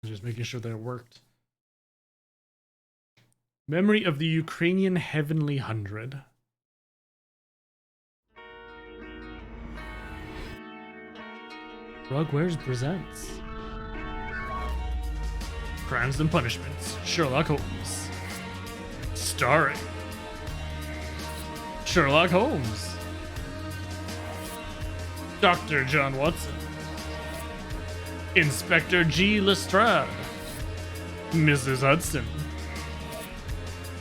Just making sure that it worked. Memory of the Ukrainian Heavenly Hundred. Rugwares presents Crimes and Punishments, Sherlock Holmes. Starring Sherlock Holmes, Dr. John Watson, Inspector G. Lestrade, Mrs. Hudson,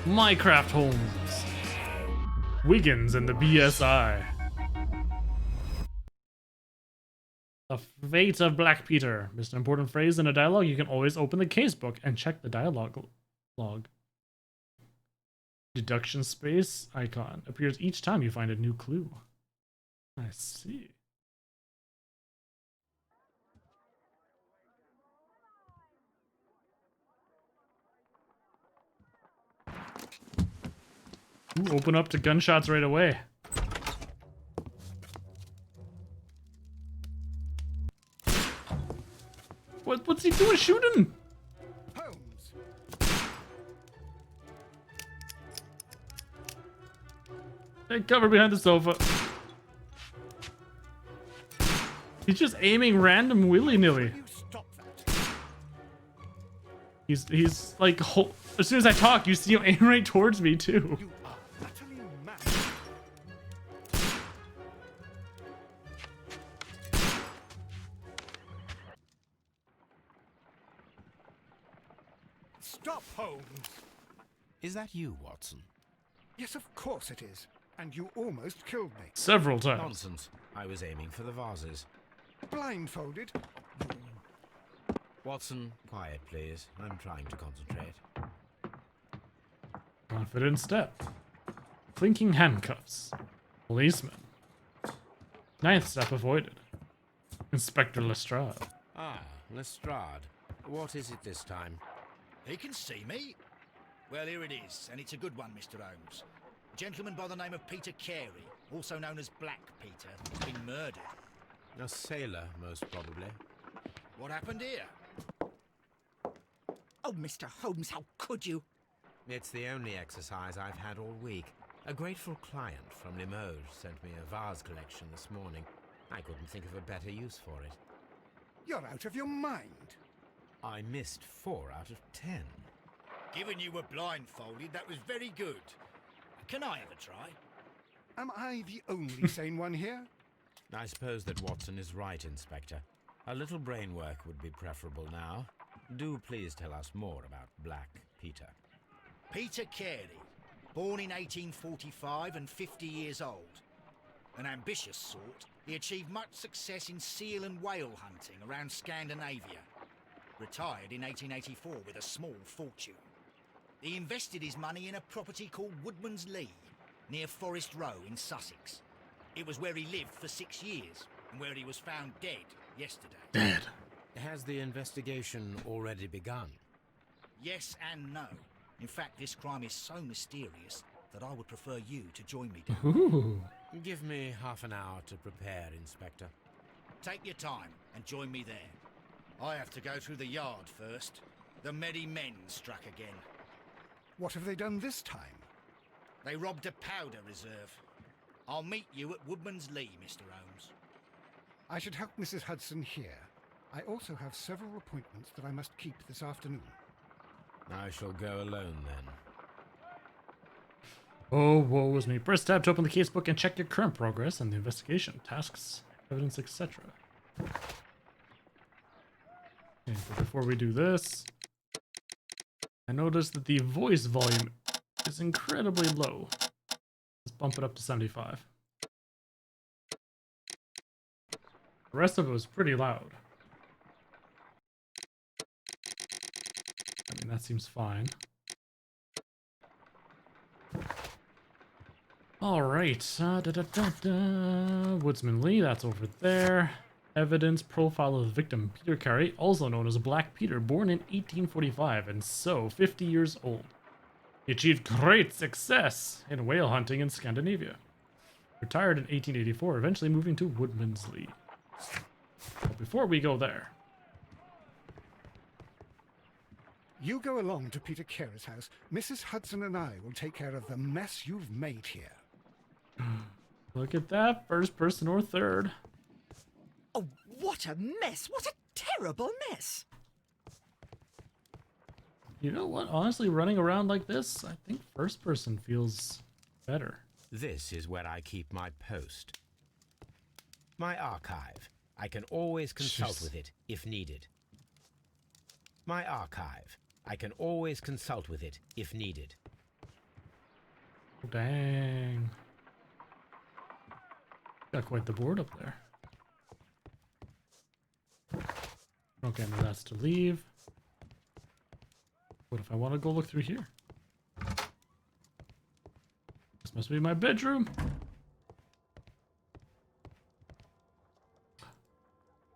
Mycraft Holmes, Wiggins and the BSI. The Fate of Black Peter. Missed an important phrase in a dialogue. You can always open the casebook and check the dialogue log. Deduction space icon appears each time you find a new clue. I see. Ooh, open up to gunshots right away. What's he doing shooting? Holmes. Hey, cover behind the sofa. He's just aiming random willy-nilly. You stop that. He's like, as soon as I talk, you see him aim right towards me too. You are utterly mad. Stop, Holmes. Is that you, Watson? Yes, of course it is. And you almost killed me. Several times. Nonsense. I was aiming for the vases. Blindfolded. Watson, quiet, please. I'm trying to concentrate. Confident step. Clinking handcuffs. Policeman. Ninth step avoided. Inspector Lestrade. Ah, Lestrade. What is it this time? He can see me. Well, here it is, and it's a good one, Mr. Holmes. A gentleman by the name of Peter Carey, also known as Black Peter, has been murdered. A sailor, most probably. What happened here? Oh, Mr. Holmes, how could you? It's the only exercise I've had all week. A grateful client from Limoges sent me a vase collection this morning. I couldn't think of a better use for it. You're out of your mind. I missed 4 out of 10. Given you were blindfolded, that was very good. Can I have a try? Am I the only sane one here? I suppose that Watson is right, Inspector. A little brain work would be preferable now. Do please tell us more about Black Peter. Peter Carey, born in 1845 and 50 years old. An ambitious sort, he achieved much success in seal and whale hunting around Scandinavia. Retired in 1884 with a small fortune. He invested his money in a property called Woodman's Lee, near Forest Row in Sussex. It was where he lived for 6 years, and where he was found dead yesterday. Dead. Has the investigation already begun? Yes and no. In fact, this crime is so mysterious that I would prefer you to join me, Dan. Ooh. Give me half an hour to prepare, Inspector. Take your time and join me there. I have to go through the yard first. The merry men struck again. What have they done this time? They robbed a powder reserve. I'll meet you at Woodman's Lee, Mr. Holmes. I should help Mrs. Hudson here. I also have several appointments that I must keep this afternoon. I shall go alone then. Oh, woe is me. Press tab to open the casebook and check your current progress and the investigation, tasks, evidence, etc. Okay, but before we do this, I noticed that the voice volume is incredibly low. Let's bump it up to 75. The rest of it was pretty loud. I mean, that seems fine. Alright, Woodsman Lee, that's over there. Evidence profile of the victim, Peter Carey, also known as Black Peter, born in 1845 and so 50 years old. He achieved great success in whale hunting in Scandinavia. Retired in 1884, eventually moving to Woodman's Lee. But before we go there, You go along to Peter Carey's house. Mrs. Hudson and I will take care of the mess you've made here. Look at that. First person or third. Oh, what a mess! What a terrible mess! You know what? Honestly, running around like this, I think first person feels better. This is where I keep my post. My archive. I can always consult Jeez. with it if needed. My archive. I can always consult with it if needed. Dang. Got quite the board up there. Okay, now that's to leave. What if I want to go look through here? This must be my bedroom.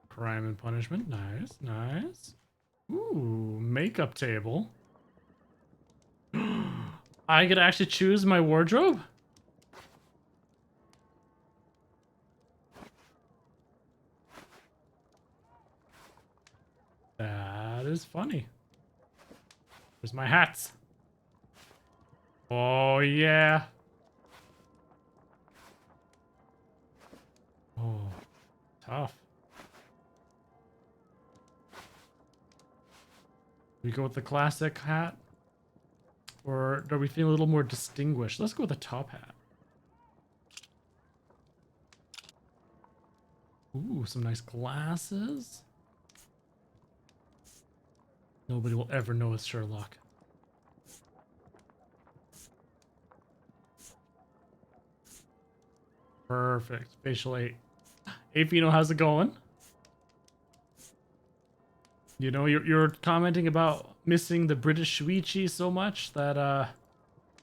Crime and punishment. Nice, nice. Ooh, makeup table. I could actually choose my wardrobe? That is funny. Where's my hats? Oh, yeah. Oh, tough. We go with the classic hat? Or are we feeling a little more distinguished? Let's go with the top hat. Ooh, some nice glasses. Nobody will ever know it's Sherlock. Perfect. Facial 8. Hey, Fino, how's it going? You know, you're commenting about missing the British Shuichi so much that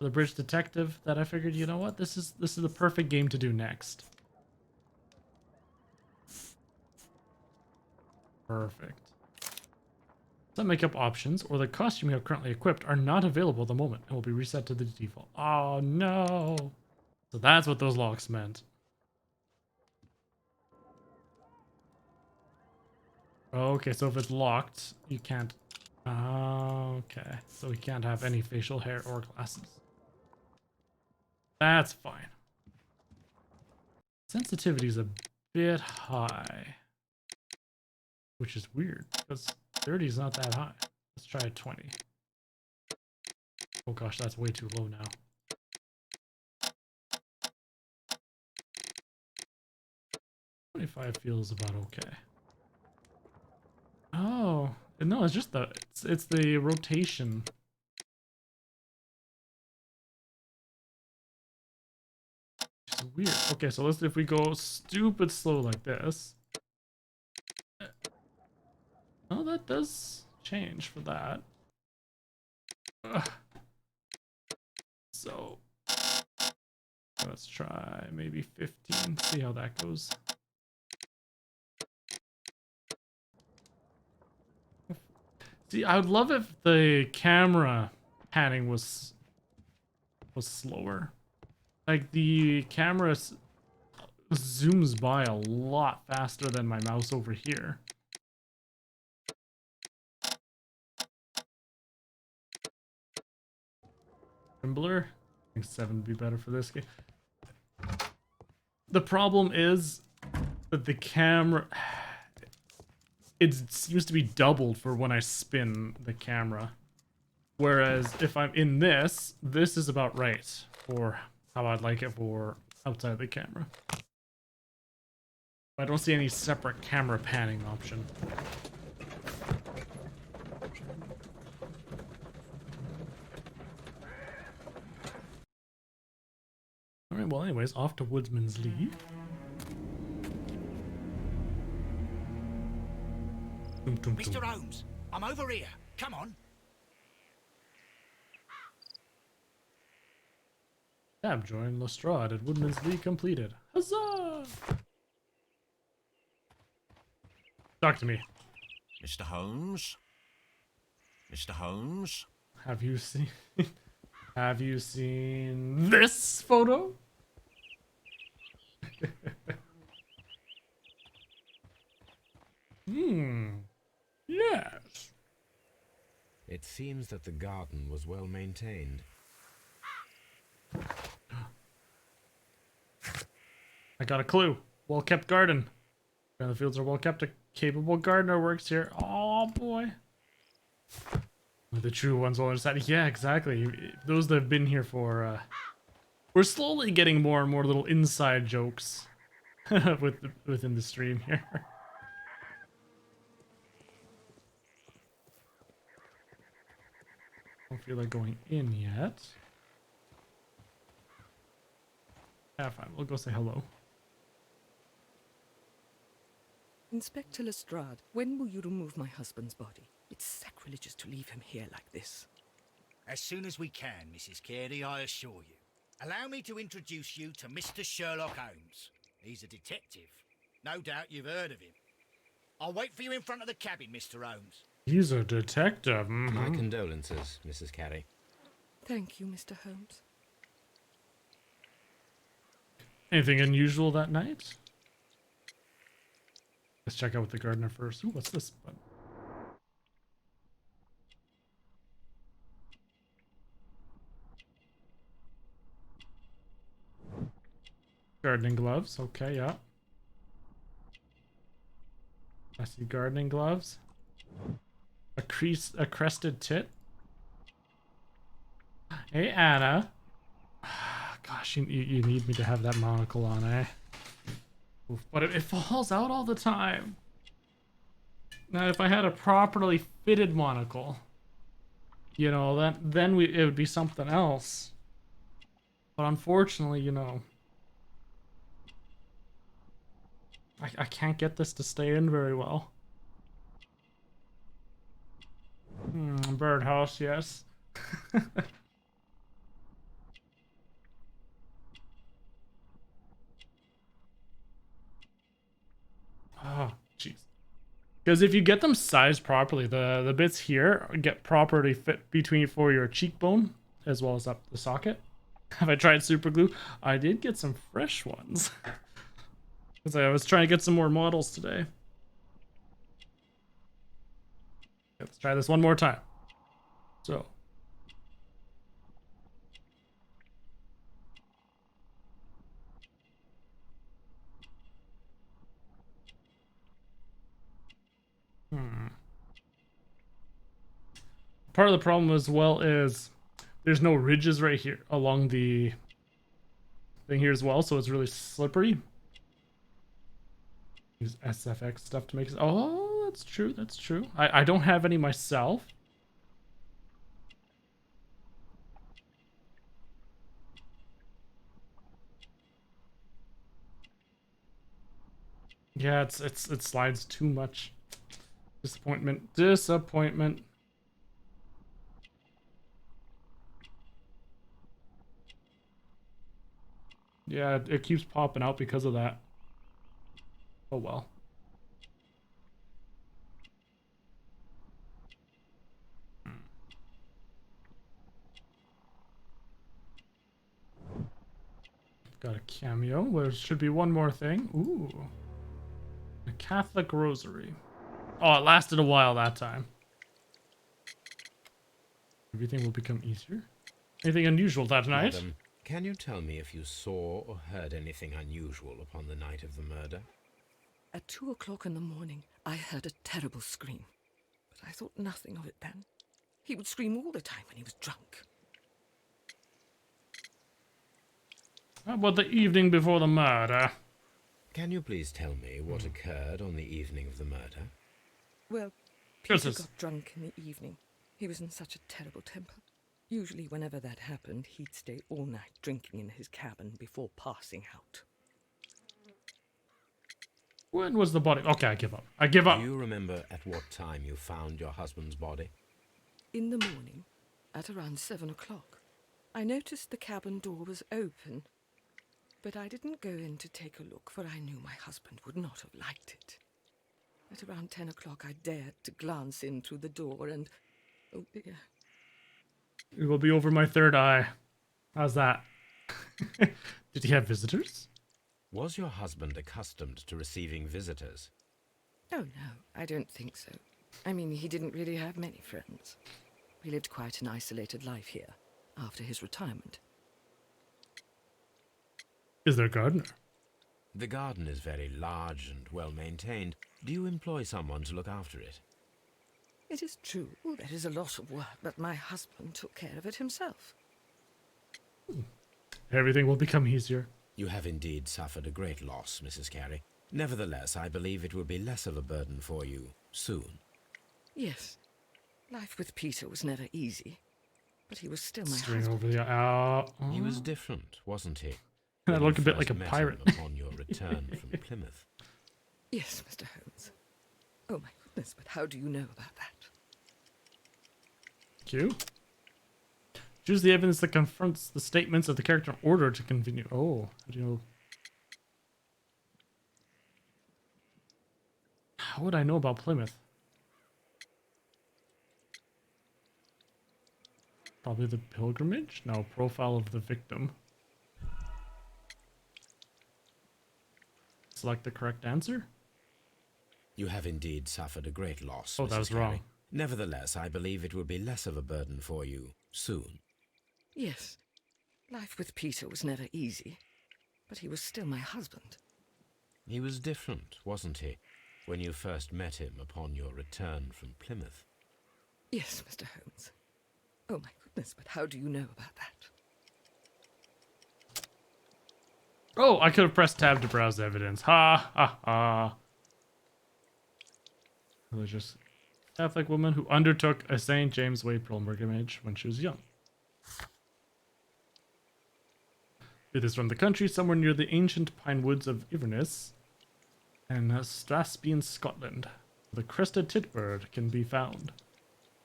the British detective that I figured, you know what, this is the perfect game to do next. Perfect. Some makeup options or the costume you have currently equipped are not available at the moment and will be reset to the default. Oh no. So that's what those locks meant. Okay, so if it's locked, you can't. Okay, so we can't have any facial hair or glasses. That's fine. Sensitivity is a bit high, which is weird because 30 is not that high. Let's try 20. Oh gosh, that's way too low now. $25 feels about okay. Oh, no, it's just it's the rotation. Which is weird. Okay, so if we go stupid slow like this. Oh, that does change for that. Ugh. So let's try maybe 15, see how that goes. See, I would love if the camera panning was slower. Like the camera zooms by a lot faster than my mouse over here. Blur? I think 7 would be better for this game. The problem is that the camera, it seems to be doubled for when I spin the camera. Whereas if I'm in this is about right for how I'd like it for outside the camera. I don't see any separate camera panning option. Alright, well anyways, off to Woodsman's Lee. Mr. Holmes, I'm over here. Come on. Tab join Lestrade at Woodman's Lee completed. Huzzah! Talk to me. Mr. Holmes? Mr. Holmes? Have you seen have you seen this photo? Yes. It seems that the garden was well maintained. I got a clue. Well-kept garden. The fields are well-kept. A capable gardener works here. Oh, boy. The true ones will understand. Yeah, exactly. Those that have been here for, we're slowly getting more and more little inside jokes within the stream here. Don't feel like going in yet. Yeah, fine. We'll go say hello. Inspector Lestrade, when will you remove my husband's body? It's sacrilegious to leave him here like this. As soon as we can, Mrs. Carey, I assure you. Allow me to introduce you to Mr. Sherlock Holmes. He's a detective. No doubt you've heard of him. I'll wait for you in front of the cabin, Mr. Holmes. He's a detective. My condolences, Mrs. Carey. Thank you, Mr. Holmes. Anything unusual that night? Let's check out with the gardener first. Ooh, what's this button? Gardening gloves. Okay, yeah. I see gardening gloves. A crested tit. Hey, Anna. Gosh, you need me to have that monocle on, eh? Oof, but it falls out all the time. Now, if I had a properly fitted monocle, you know, then it would be something else. But unfortunately, you know, I can't get this to stay in very well. Birdhouse, yes. Oh, jeez. Because if you get them sized properly, the bits here get properly fit between for your cheekbone as well as up the socket. Have I tried super glue? I did get some fresh ones. Because I was trying to get some more models today. Let's try this one more time. So. Part of the problem as well is there's no ridges right here along the thing here as well, so it's really slippery. Use SFX stuff to make it. Oh, that's true. That's true. I don't have any myself. Yeah, it slides too much. Disappointment. Disappointment. Yeah, it keeps popping out because of that. Oh well. Got a cameo. There should be one more thing. Ooh. A Catholic rosary. Oh, it lasted a while that time. Everything will become easier. Anything unusual that night? Madam, can you tell me if you saw or heard anything unusual upon the night of the murder? At 2 o'clock in the morning, I heard a terrible scream. But I thought nothing of it then. He would scream all the time when he was drunk. How about the evening before the murder? Can you please tell me what occurred on the evening of the murder? Well, Peter got drunk in the evening. He was in such a terrible temper. Usually whenever that happened, he'd stay all night drinking in his cabin before passing out. When was the body? Okay, I give up. I give up. Do you remember at what time you found your husband's body? In the morning, at around 7 o'clock. I noticed the cabin door was open, but I didn't go in to take a look, for I knew my husband would not have liked it. At around 10 o'clock, I dared to glance in through the door and... oh dear. It will be over my third eye. How's that? Did he have visitors? Was your husband accustomed to receiving visitors? Oh no, I don't think so. I mean, he didn't really have many friends. He lived quite an isolated life here after his retirement. Is there a gardener? The garden is very large and well maintained. Do you employ someone to look after it? It is true, there is a lot of work, but my husband took care of it himself. Everything will become easier. You have indeed suffered a great loss, Mrs. Carey. Nevertheless, I believe it will be less of a burden for you soon. Yes, life with Peter was never easy, but he was still my String husband. over the He was different, wasn't he? I when look you a bit first like a met pirate. him upon your return from Plymouth. Yes, Mr. Holmes. Oh my goodness, but how do you know about that? Q. Choose the evidence that confronts the statements of the character in order to continue. Oh, how do you know? How would I know about Plymouth? Probably the pilgrimage? No, profile of the victim. Select the correct answer? You have indeed suffered a great loss, Oh, that Mrs. was Carey. wrong. Nevertheless, I believe it will be less of a burden for you soon. Yes, life with Peter was never easy, but he was still my husband. He was different, wasn't he, when you first met him upon your return from Plymouth? Yes, Mr. Holmes. Oh my goodness, but how do you know about that? Oh, I could have pressed tab to browse evidence. Ha ha ha. Religious Catholic woman who undertook a St. James Way pilgrimage when she was young. It is from the country somewhere near the ancient pine woods of Inverness and Strathspeen, Scotland. The crested titbird can be found.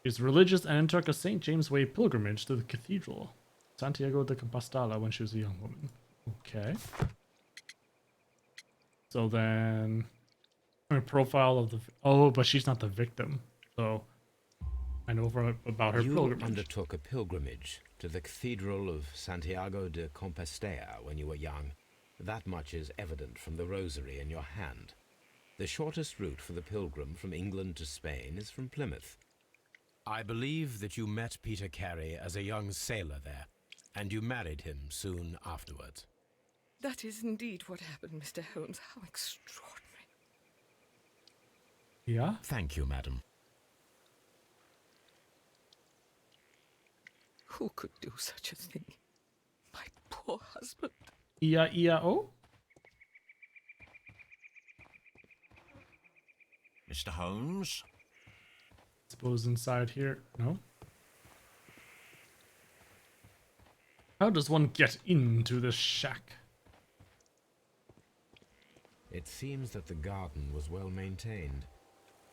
She is religious and undertook a St. James Way pilgrimage to the cathedral, Santiago de Compostela, when she was a young woman. Okay. So then, her profile of the... Oh, but she's not the victim. So, I know about her You pilgrimage. undertook a pilgrimage to the Cathedral of Santiago de Compostela when you were young. That much is evident from the rosary in your hand. The shortest route for the pilgrim from England to Spain is from Plymouth. I believe that you met Peter Carey as a young sailor there, and you married him soon afterwards. That is indeed what happened, Mr. Holmes. How extraordinary. Yeah? Thank you, madam. Who could do such a thing? My poor husband. E-I-E-I-O? Mr. Holmes? Suppose inside here. No? How does one get into this shack? It seems that the garden was well maintained.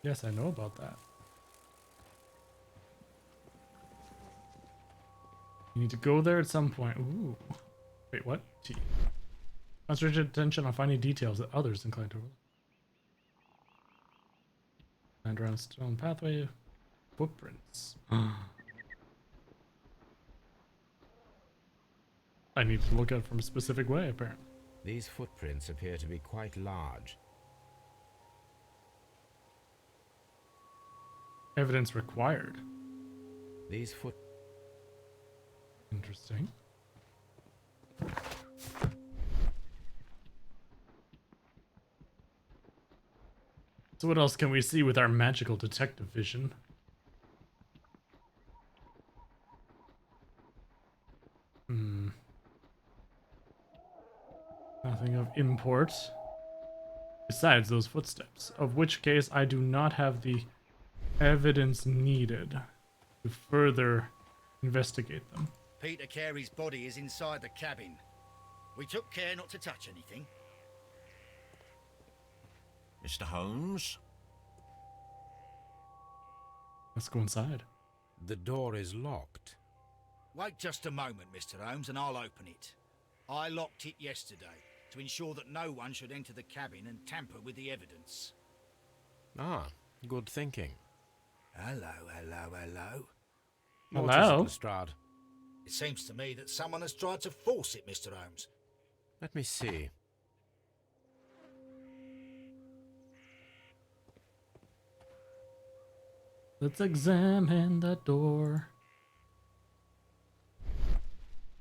Yes, I know about that. You need to go there at some point. Ooh. Wait, what? T. Concentrate attention on finding details that others inclined to. And around stone pathway. Footprints. I need to look at it from a specific way, apparently. These footprints appear to be quite large. Evidence required. These foot... Interesting. So what else can we see with our magical detective vision? Nothing of import. Besides those footsteps, of which case I do not have the evidence needed to further investigate them. Peter Carey's body is inside the cabin. We took care not to touch anything. Mr. Holmes? Let's go inside. The door is locked. Wait just a moment, Mr. Holmes, and I'll open it. I locked it yesterday to ensure that no one should enter the cabin and tamper with the evidence. Ah, good thinking. Hello. What is Hello? it, Lestrade? It seems to me that someone has tried to force it, Mr. Holmes. Let me see. Let's examine the door.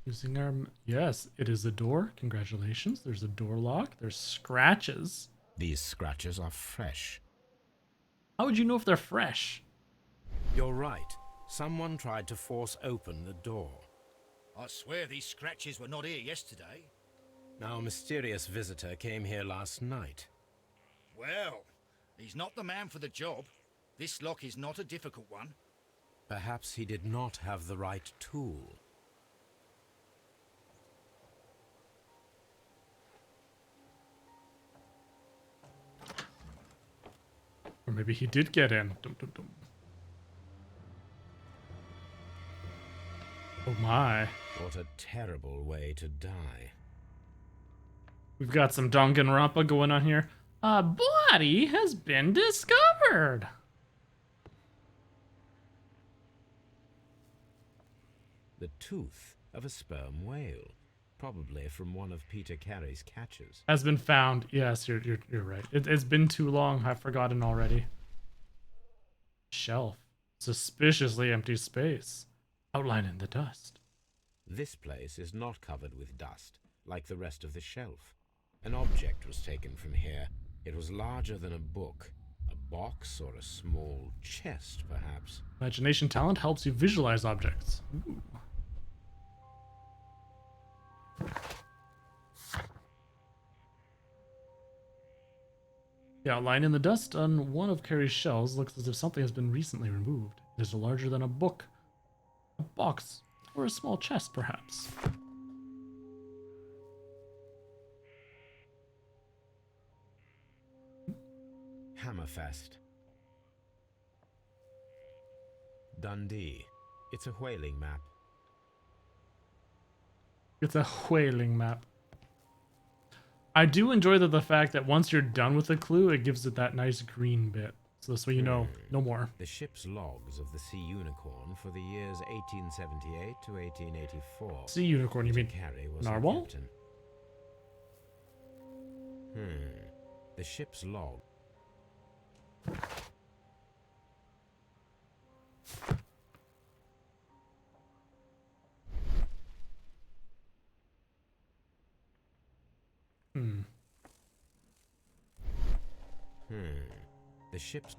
Using our... Yes, it is a door. Congratulations. There's a door lock. There's scratches. These scratches are fresh. How would you know if they're fresh? You're right. Someone tried to force open the door. I swear these scratches were not here yesterday. Now, a mysterious visitor came here last night. Well, he's not the man for the job. This lock is not a difficult one. Perhaps he did not have the right tool. Or maybe he did get in. Dum, dum, dum. Oh my. What a terrible way to die. We've got some Danganronpa going on here. A body has been discovered. The tooth of a sperm whale. Probably from one of Peter Carey's catches. Has been found. Yes, you're right. It's been too long. I've forgotten already. Shelf. Suspiciously empty space. Outline in the dust. This place is not covered with dust, like the rest of the shelf. An object was taken from here. It was larger than a book. A box or a small chest, perhaps. Imagination talent helps you visualize objects. Ooh. The outline in the dust on one of Carrie's shells looks as if something has been recently removed. It is larger than a book, a box, or a small chest, perhaps. Hammerfest. Dundee. It's a whaling map. It's a whaling map. I do enjoy the fact that once you're done with a clue, it gives it that nice green bit. So this way you know, no more. The ship's logs of the Sea Unicorn for the years 1878 to 1884. Sea Unicorn, you mean Carey was the narwhal? captain. The ship's log. The ship's...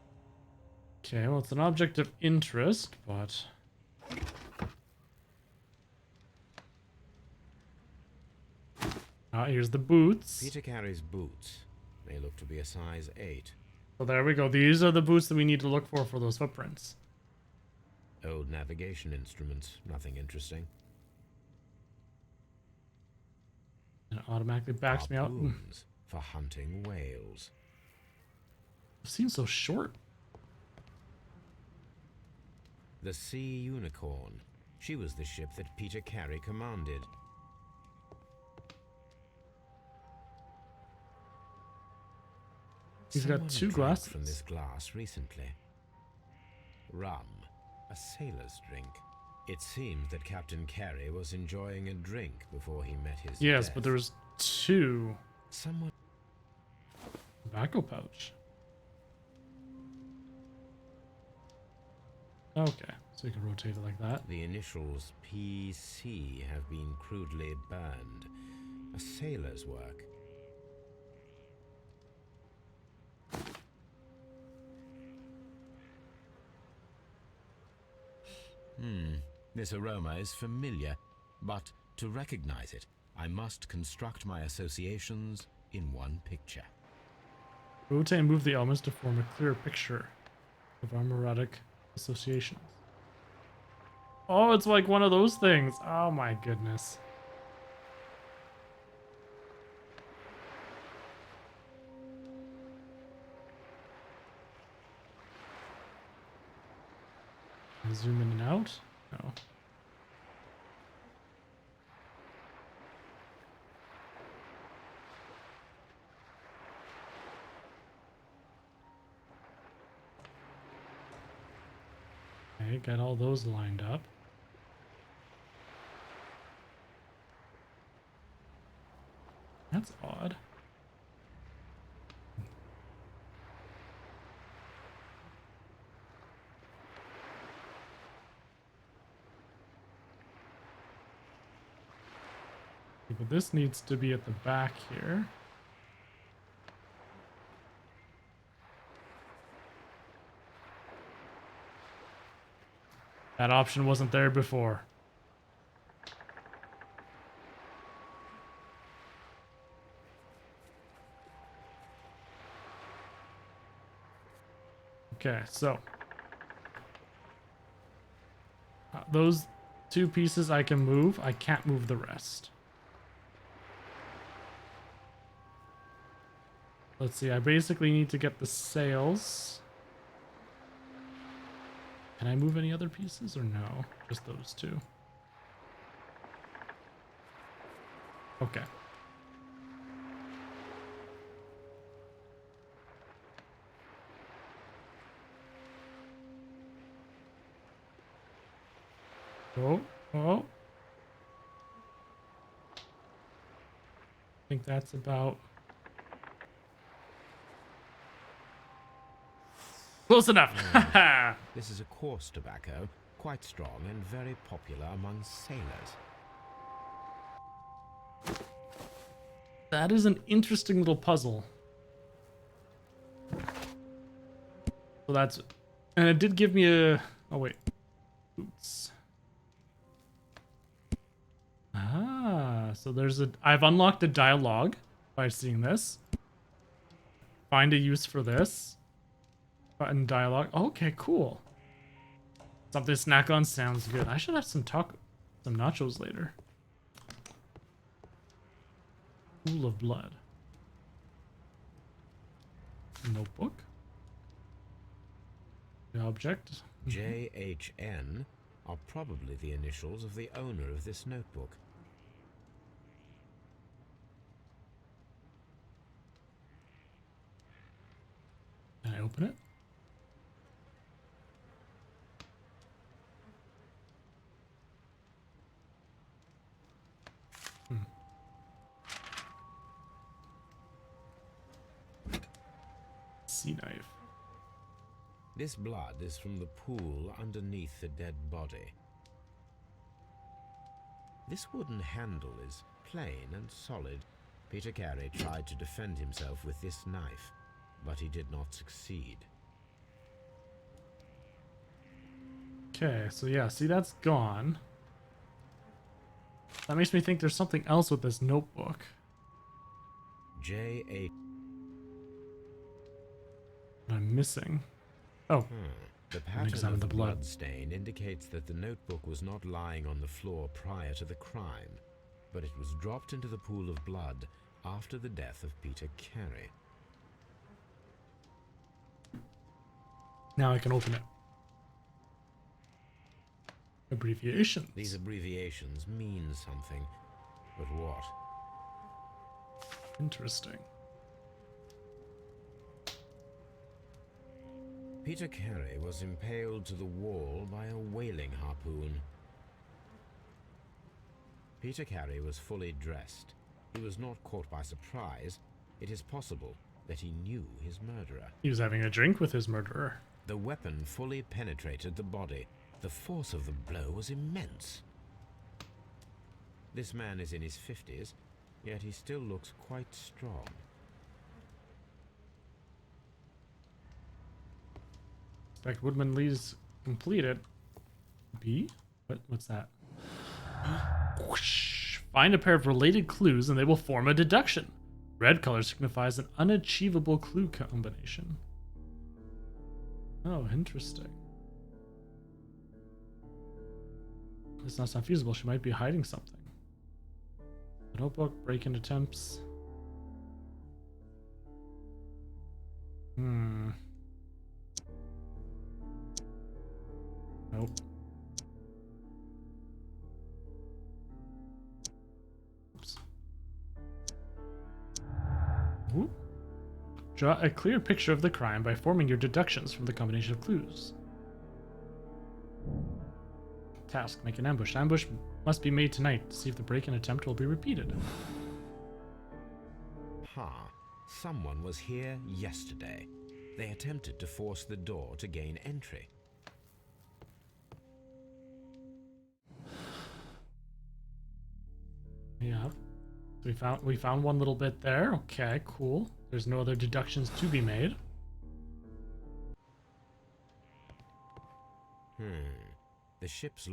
Okay, well, it's an object of interest, but... Here's the boots. Peter Carey's boots. They look to be a size 8. So there we go. These are the boots that we need to look for those footprints. Old navigation instruments. Nothing interesting. And it automatically backs me out. Harpoons for hunting whales. It seems so short. The Sea Unicorn. She was the ship that Peter Carey commanded. He's got 2 Someone drank glasses. from this glass recently. Rum, a sailor's drink. It seems that Captain Carey was enjoying a drink before he met his Yes, death. but there was 2. Someone... Tobacco pouch. Okay, so you can rotate it like that. The initials PC have been crudely burned. A sailor's work. This aroma is familiar, but to recognize it, I must construct my associations in one picture. Rotate and move the elements to form a clear picture of homoerotic associations. Oh, it's like one of those things. Oh my goodness. Zoom in and out? No. Okay, got all those lined up. That's odd. But this needs to be at the back here. That option wasn't there before. Okay, so those two pieces I can move. I can't move the rest. Let's see, I basically need to get the sails. Can I move any other pieces or no? Just those two. Okay. Oh, oh. I think that's about close enough. This is a coarse tobacco, quite strong and very popular among sailors. That is an interesting little puzzle. So that's, and it did give me a, oh wait, boots. Ah, so there's a, I've unlocked a dialogue by seeing this. Find a use for this. Button dialogue. Okay, cool. Something to snack on sounds good. I should have some nachos later. Pool of blood. Notebook. The object. JHN are probably the initials of the owner of this notebook. Can I open it? Sea knife. This blood is from the pool underneath the dead body. This wooden handle is plain and solid. Peter Carey tried to defend himself with this knife, but he did not succeed. Okay, so yeah, see, that's gone. That makes me think there's something else with this notebook. J.A. That I'm missing. Oh, The pattern examine of the the blood. blood stain indicates that the notebook was not lying on the floor prior to the crime, but it was dropped into the pool of blood after the death of Peter Carey. now I can open it. Abbreviations. These abbreviations mean something, but what? Interesting. Peter Carey was impaled to the wall by a whaling harpoon. Peter Carey was fully dressed. He was not caught by surprise. It is possible that he knew his murderer. He was having a drink with his murderer. The weapon fully penetrated the body. The force of the blow was immense. This man is in his 50s, yet he still looks quite strong. Inspect Woodman Lee's completed. B? What's that? Whoosh. Find a pair of related clues and they will form a deduction. Red color signifies an unachievable clue combination. Oh, interesting. This does not sound feasible. She might be hiding something. The notebook, break-in attempts. Nope. Oops. Ooh. Draw a clear picture of the crime by forming your deductions from the combination of clues. Task, make an ambush. Ambush must be made tonight to see if the break-in attempt will be repeated. Someone was here yesterday. They attempted to force the door to gain entry. Yeah. We found one little bit there. Okay, cool. There's no other deductions to be made. The ship's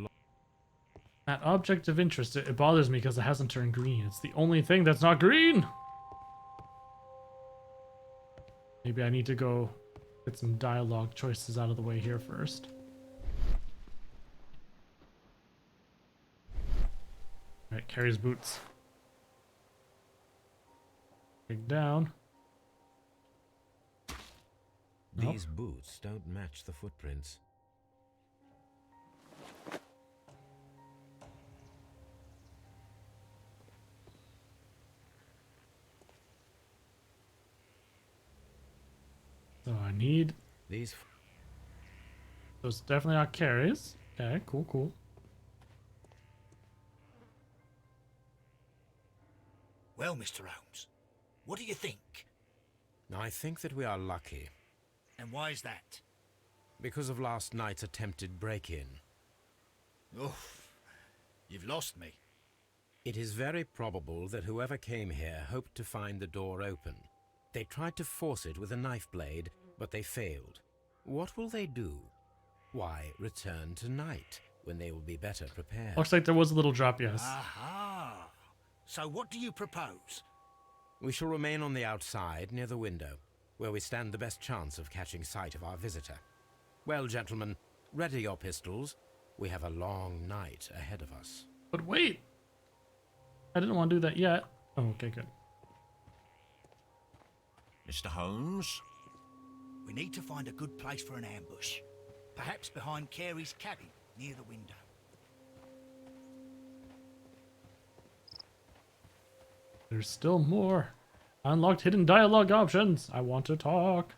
That object of interest, it bothers me because it hasn't turned green. It's the only thing that's not green! Maybe I need to go get some dialogue choices out of the way here first. Alright, Carrie's boots. Dig down. Nope. These boots don't match the footprints. So I need... These... Those definitely not Carrie's. Okay, cool, cool. Well, Mr. Holmes, what do you think? I think that we are lucky. And why is that? Because of last night's attempted break-in. Oh, you've lost me. It is very probable that whoever came here hoped to find the door open. They tried to force it with a knife blade, but they failed. What will they do? Why, return tonight, when they will be better prepared. Looks like there was a little drop, yes. Aha! So what do you propose? We shall remain on the outside, near the window, where we stand the best chance of catching sight of our visitor. Well, gentlemen, ready your pistols. We have a long night ahead of us. But wait! I didn't want to do that yet. Oh, okay, good. Mr. Holmes? We need to find a good place for an ambush. Perhaps behind Carey's cabin, near the window. There's still more. Unlocked hidden dialogue options. I want to talk.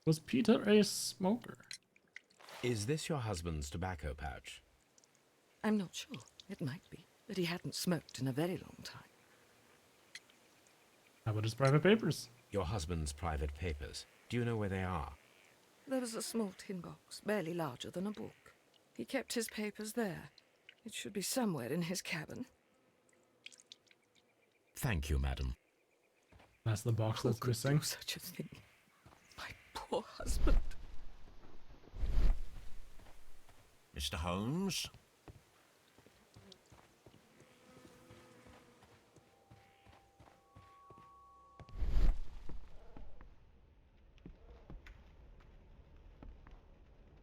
Was Peter a smoker? Is this your husband's tobacco pouch? I'm not sure. It might be, but he hadn't smoked in a very long time. How about his private papers? Your husband's private papers. Do you know where they are? There was a small tin box, barely larger than a book. He kept his papers there. It should be somewhere in his cabin. Thank you, madam. That's the box Who that's could missing. do such a thing? My poor husband. Mr. Holmes?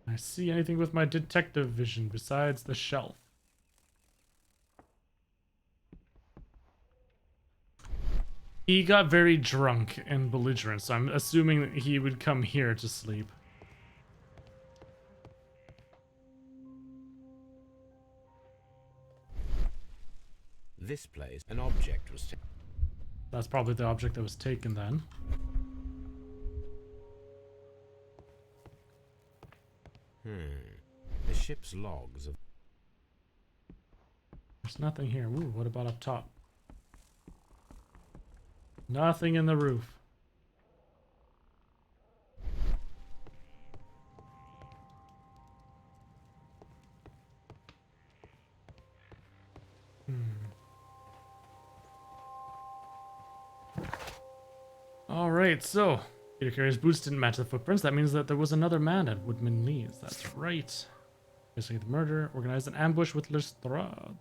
I see anything with my detective vision besides the shelf. He got very drunk and belligerent, so I'm assuming that he would come here to sleep. This place, an object was taken. That's probably the object that was taken then. The ship's logs of... There's nothing here. Ooh, what about up top? Nothing in the roof. Alright, so Peter Carey's boots didn't match the footprints. That means that there was another man at Woodman Lee's. That's right. Basically the murder. Organized an ambush with Lestrade.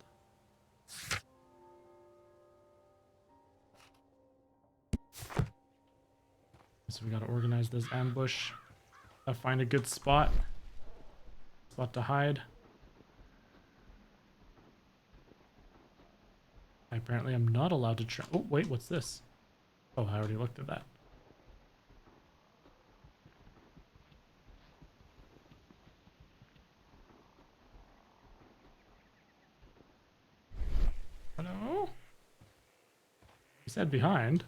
So we gotta organize this ambush. Find a good spot. Spot to hide. I apparently am not allowed to try. Oh, wait, what's this? Oh, I already looked at that. Hello? He said behind.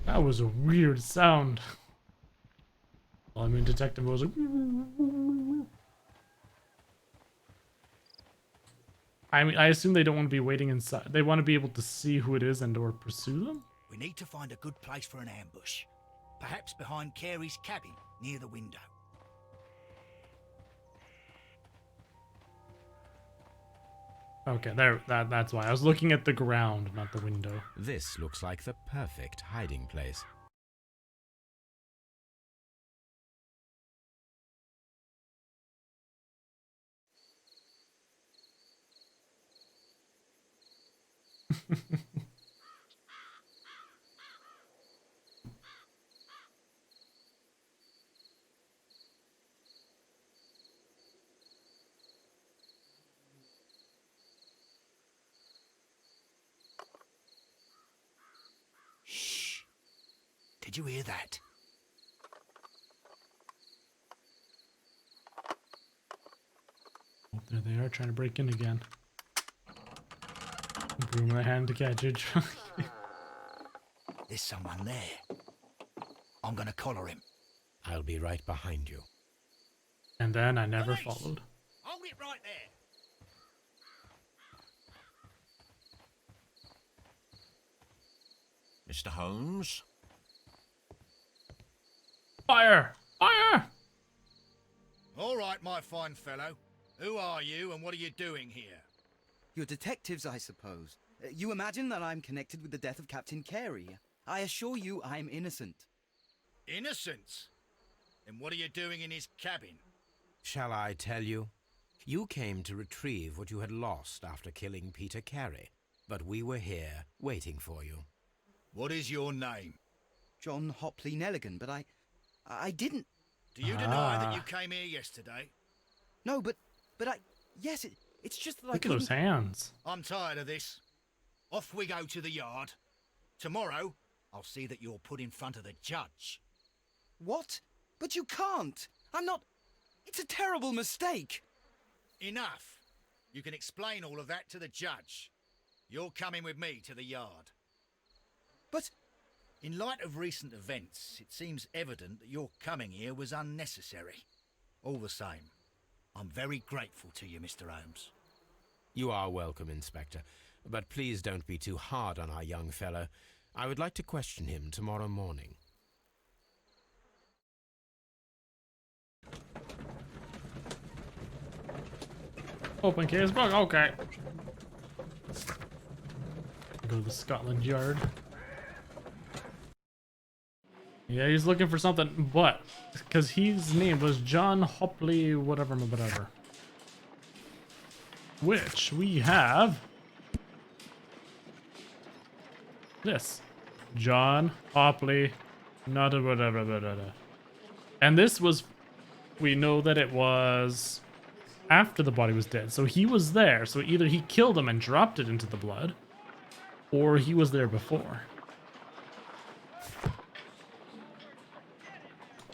That was a weird sound. Well, I'm in detective mode. I mean, I assume they don't want to be waiting inside. They want to be able to see who it is and or pursue them. We need to find a good place for an ambush. Perhaps behind Carey's cabin, near the window. Okay, there. That's why I was looking at the ground, not the window. This looks like the perfect hiding place. Shh. Did you hear that? Oh, there they are, trying to break in again. Broom in the hand to catch it. There's someone there. I'm gonna collar him. I'll be right behind you. And then I never Police! followed. Hold it right there. Mr. Holmes? Fire! Fire! All right, my fine fellow. Who are you and what are you doing here? You're detectives, I suppose. You imagine that I'm connected with the death of Captain Carey. I assure you I'm innocent. Innocent? And what are you doing in his cabin? Shall I tell you? You came to retrieve what you had lost after killing Peter Carey, but we were here waiting for you. What is your name? John Hopley Nelligan, but I didn't... Do you deny that you came here yesterday? No, but yes, it's just that I Look at couldn't... those hands. I'm tired of this. Off we go to the yard. Tomorrow, I'll see that you're put in front of the judge. What? But you can't! I'm not... It's a terrible mistake! Enough. You can explain all of that to the judge. You're coming with me to the yard. But... In light of recent events, it seems evident that your coming here was unnecessary. All the same, I'm very grateful to you, Mr. Holmes. You are welcome, Inspector, but please don't be too hard on our young fellow. I would like to question him tomorrow morning. Open case book, okay. Go to the Scotland Yard. Yeah, he's looking for something, but because his name was John Hopley, whatever. Which we have this John Hopley, not a whatever. And this was, we know that it was after the body was dead, so he was there. So either he killed him and dropped it into the blood, or he was there before.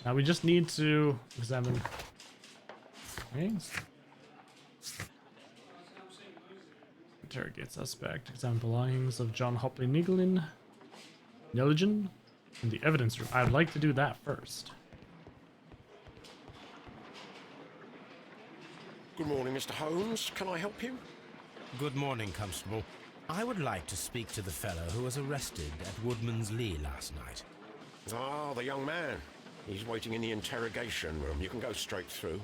Now we just need to examine things. Interrogate suspect. Examine belongings of John Hopley Nelligan in the evidence room. I'd like to do that first. Good morning, Mr. Holmes. Can I help you? Good morning, Constable. I would like to speak to the fellow who was arrested at Woodman's Lee last night. Ah, the young man. He's waiting in the interrogation room. You can go straight through.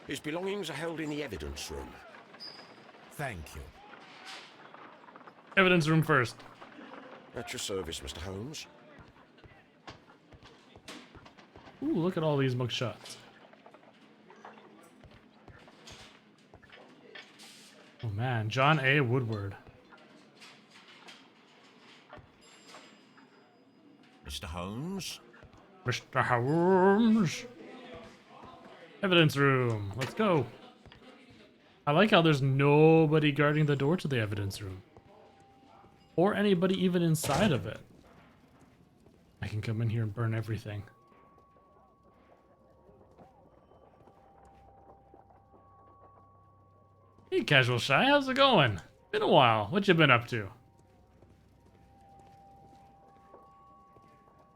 His belongings are held in the evidence room. Thank you. Evidence room first. At your service, Mr. Holmes. Ooh, look at all these mugshots. Oh man, John A. Woodward. Mr. Holmes? Mr. Holmes. Evidence room. Let's go. I like how there's nobody guarding the door to the evidence room. Or anybody even inside of it. I can come in here and burn everything. Hey, Casual Shy, how's it going? Been a while. What you been up to?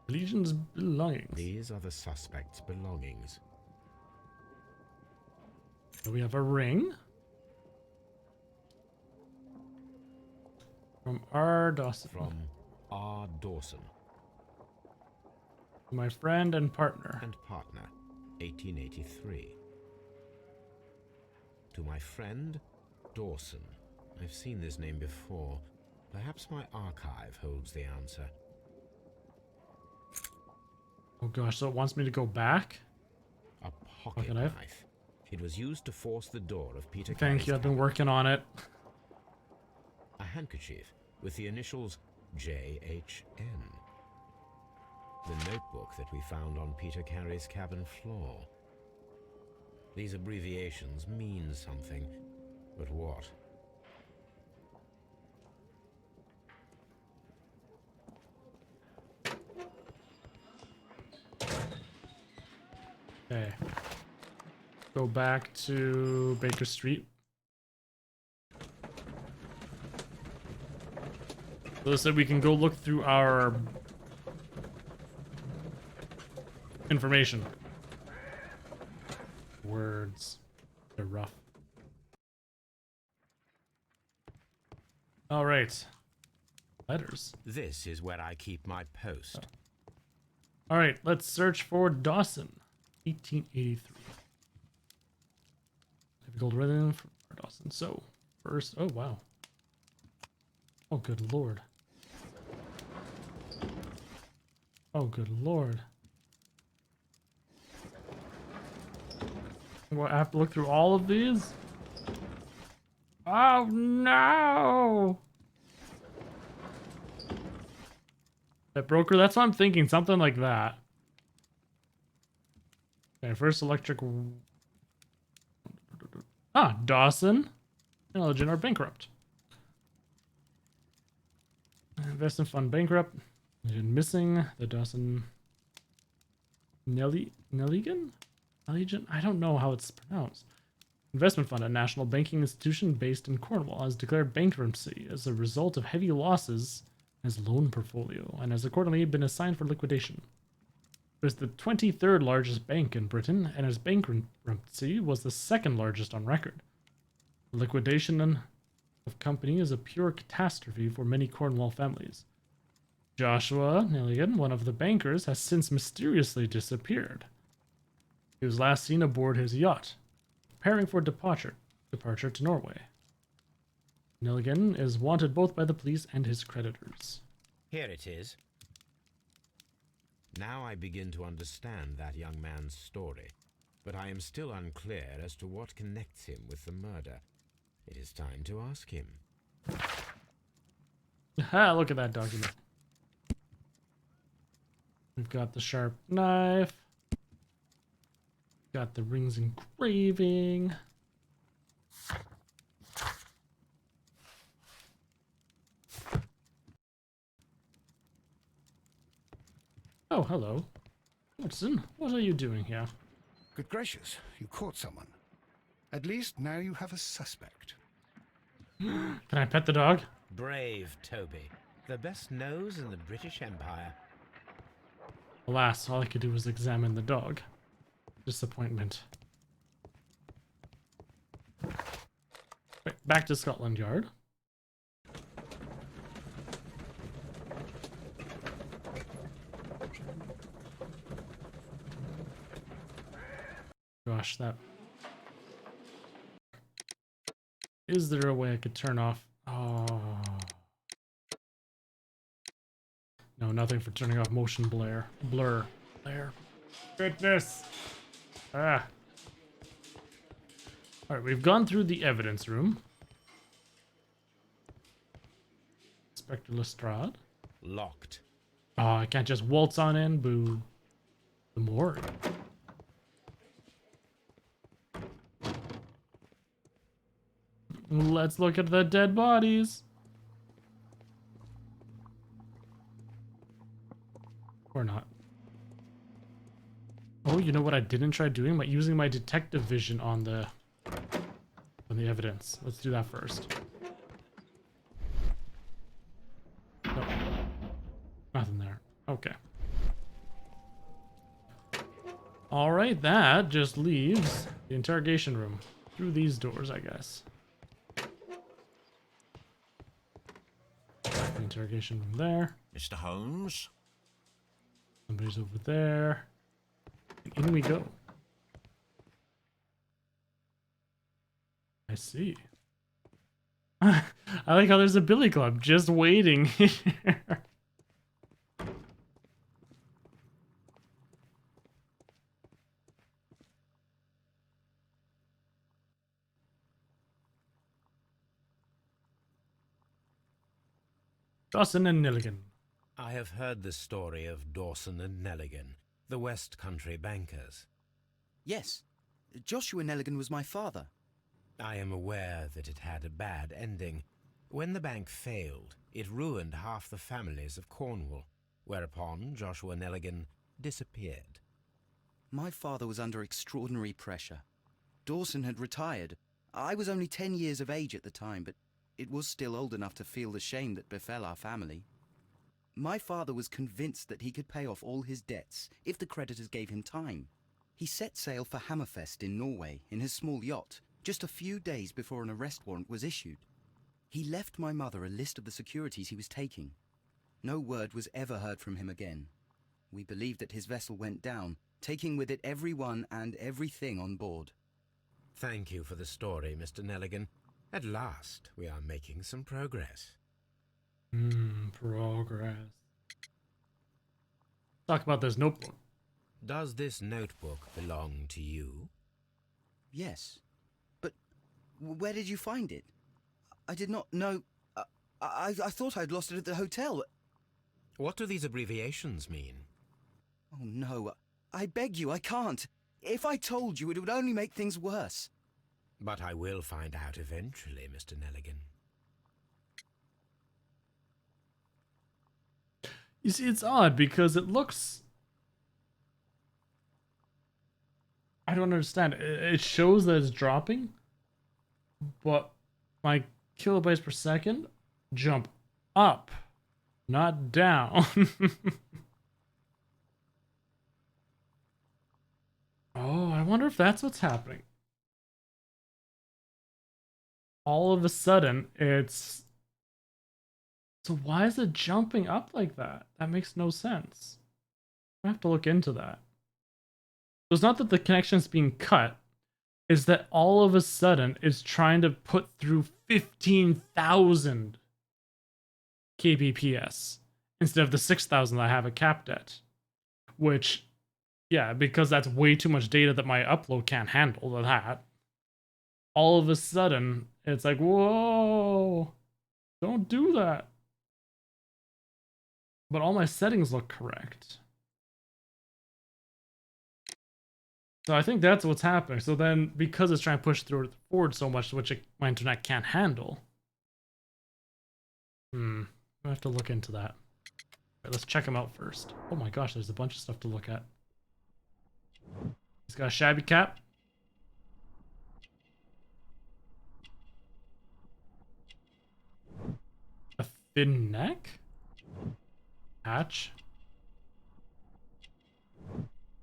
Legion's belongings. These are the suspect's belongings. So we have a ring. From R. Dawson. From R. Dawson My friend and partner. and partner, 1883. To my friend, Dawson. I've seen this name before. Perhaps my archive holds the answer. Oh gosh, so it wants me to go back? A pocket knife? knife. It was used to force the door of Peter Thank Carey's you, I've been cabin. working on it. A handkerchief with the initials JHN. The notebook that we found on Peter Carey's cabin floor. These abbreviations mean something, but what? Okay. Go back to Baker Street. So they said we can go look through our information. Words. They're rough. All right. Letters. This is where I keep my post. All right, let's search for Dawson. 1883. Gold ribbon for Dawson. So, first, oh wow. Oh, good lord. Oh, good lord. What, I have to look through all of these? Oh no! That broker, that's what I'm thinking, something like that. Okay, first electric. Ah, Dawson and Legend are bankrupt. Investment fund bankrupt. Legend missing. The Dawson Nelligan? I don't know how it's pronounced. Investment fund, a national banking institution based in Cornwall, has declared bankruptcy as a result of heavy losses in its loan portfolio and has accordingly been assigned for liquidation. It was the 23rd largest bank in Britain, and its bankruptcy was the second largest on record. The liquidation of company is a pure catastrophe for many Cornwall families. Joshua Nelligan, one of the bankers, has since mysteriously disappeared. He was last seen aboard his yacht, preparing for departure to Norway. Nelligan is wanted both by the police and his creditors. Here it is. Now I begin to understand that young man's story, but I am still unclear as to what connects him with the murder. It is time to ask him. Ah, look at that document. We've got the sharp knife. Got the ring's engraving. Oh, hello. Watson, what are you doing here? Good gracious, you caught someone. At least now you have a suspect. Can I pet the dog? Brave Toby, the best nose in the British Empire. Alas, all I could do was examine the dog. Disappointment. Right, back to Scotland Yard. Gosh, that... Is there a way I could turn off... Oh... No, nothing for turning off motion blur. Blur. Goodness! Ah. Alright, we've gone through the evidence room. Inspector Lestrade. Locked. Oh, I can't just waltz on in, boo. The morgue. Let's look at the dead bodies. Or not. Oh, you know what I didn't try doing? Using my detective vision on the evidence. Let's do that first. Nope. Nothing there. Okay. All right, that just leaves the interrogation room through these doors, I guess. interrogation room there. Mr. Holmes? Somebody's over there. In we go. I see. I like how there's a billy club just waiting here. Dawson and Nilligan. I have heard the story of Dawson and Nelligan, the West Country bankers. Yes, Joshua Nelligan was my father. I am aware that it had a bad ending. When the bank failed, it ruined half the families of Cornwall, whereupon Joshua Nelligan disappeared. My father was under extraordinary pressure. Dawson had retired. I was only 10 years of age at the time, but it was still old enough to feel the shame that befell our family. My father was convinced that he could pay off all his debts if the creditors gave him time. He set sail for Hammerfest in Norway in his small yacht, just a few days before an arrest warrant was issued. He left my mother a list of the securities he was taking. No word was ever heard from him again. We believe that his vessel went down, taking with it everyone and everything on board. Thank you for the story, Mr. Nelligan. At last, we are making some progress. Progress. Talk about this notebook. Does this notebook belong to you? Yes. But where did you find it? I did not know... I thought I'd lost it at the hotel. What do these abbreviations mean? Oh no, I beg you, I can't. If I told you, it would only make things worse. But I will find out eventually, Mr. Nelligan. You see, it's odd because it looks... I don't understand. It shows that it's dropping, but my kilobytes per second jump up, not down. Oh, I wonder if that's what's happening. All of a sudden, it's... So why is it jumping up like that? That makes no sense. I have to look into that. So it's not that the connection's being cut. It's that all of a sudden, it's trying to put through 15,000 kbps instead of the 6,000 that I have it capped at. Which, yeah, because that's way too much data that my upload can't handle that. All of a sudden, it's like, whoa, don't do that. But all my settings look correct. So I think that's what's happening. So then, because it's trying to push through forward so much, which my internet can't handle. I have to look into that. Right, let's check them out first. Oh my gosh, there's a bunch of stuff to look at. He's got a shabby cap. A thin neck. Hatch.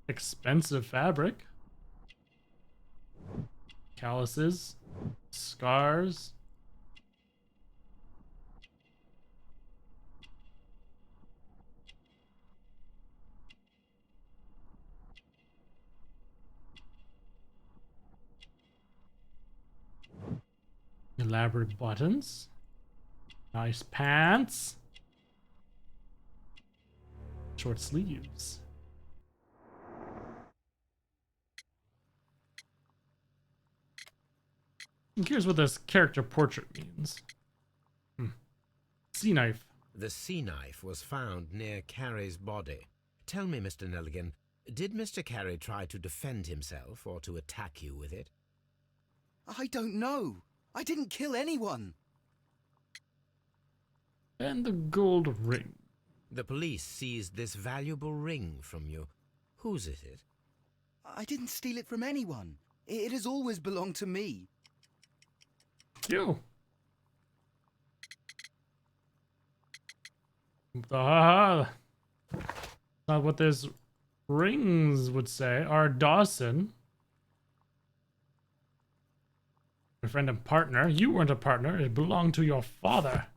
Expensive fabric. Calluses. Scars. Elaborate buttons. Nice pants. Short sleeves. I'm curious what this character portrait means. Sea knife. The sea knife was found near Carey's body. Tell me, Mr. Nelligan, did Mr. Carey try to defend himself or to attack you with it? I don't know. I didn't kill anyone. And the gold ring. The police seized this valuable ring from you. Whose is it? I didn't steal it from anyone. It has always belonged to me. You. Not what those rings would say. Our Dawson, your friend and partner. You weren't a partner. It belonged to your father.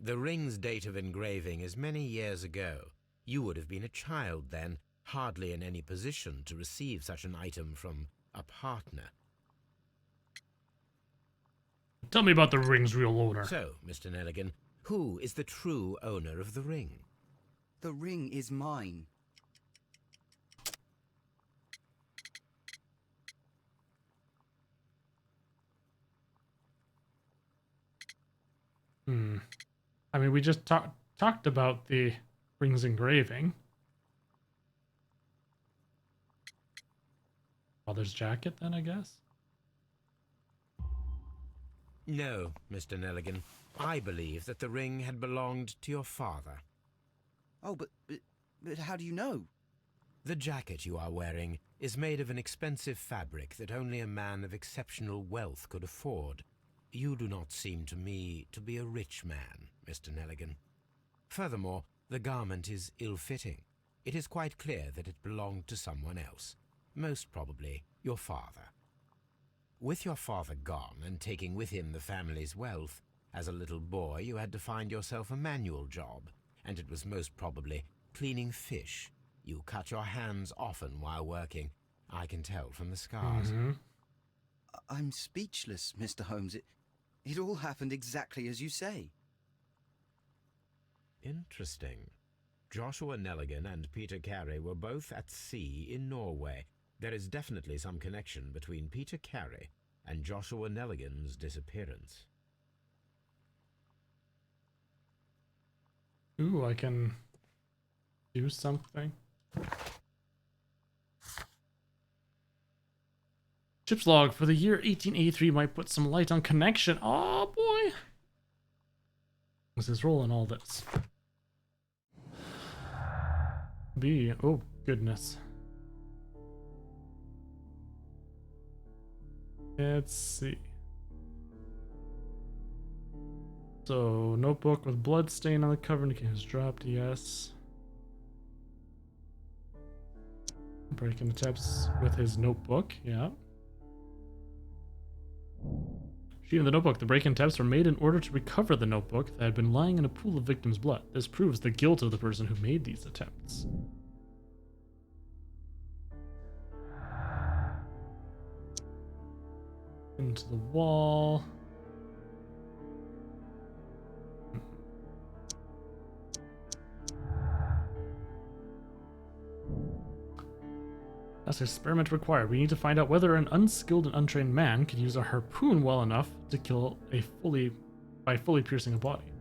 The ring's date of engraving is many years ago. You would have been a child then, hardly in any position to receive such an item from a partner. Tell me about the ring's real owner. So, Mr. Nelligan, who is the true owner of the ring? The ring is mine. I mean, we just talked about the ring's engraving. Father's jacket, then, I guess? No, Mr. Nelligan. I believe that the ring had belonged to your father. Oh, but how do you know? The jacket you are wearing is made of an expensive fabric that only a man of exceptional wealth could afford. You do not seem to me to be a rich man, Mr. Nelligan. Furthermore, the garment is ill-fitting. It is quite clear that it belonged to someone else, most probably your father. With your father gone and taking with him the family's wealth, as a little boy you had to find yourself a manual job, and it was most probably cleaning fish. You cut your hands often while working. I can tell from the scars. I'm speechless, Mr. Holmes. It all happened exactly as you say. Interesting. Joshua Nelligan and Peter Carey were both at sea in Norway. There is definitely some connection between Peter Carey and Joshua Nelligan's disappearance. Ooh, I can do something. Ship's log for the year 1883 might put some light on connection. Oh boy! What's his role in all this? B. Oh goodness. Let's see. So, notebook with blood stain on the cover indicating it's dropped, yes. Breaking the tabs with his notebook, yeah. Sheet in the notebook. The break-in attempts were made in order to recover the notebook that had been lying in a pool of victims' blood. This proves the guilt of the person who made these attempts. Into the wall. That's experiment required. We need to find out whether an unskilled and untrained man can use a harpoon well enough to kill by fully piercing a body.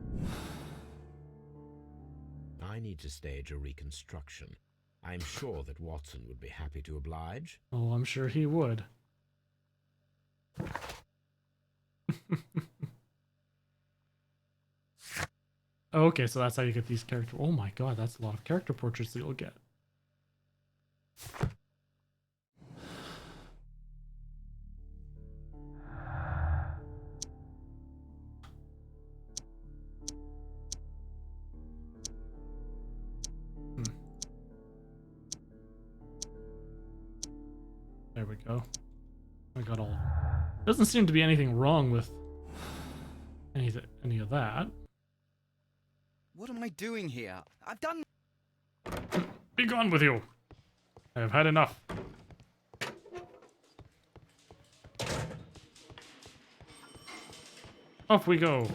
I need to stage a reconstruction. I'm sure that Watson would be happy to oblige. Oh, I'm sure he would. Okay, so that's how you get these characters. Oh my god, that's a lot of character portraits that you'll get. There we go. I got all of them. Doesn't seem to be anything wrong with any of that. What am I doing here? I've done... Be gone with you! I have had enough. Off we go.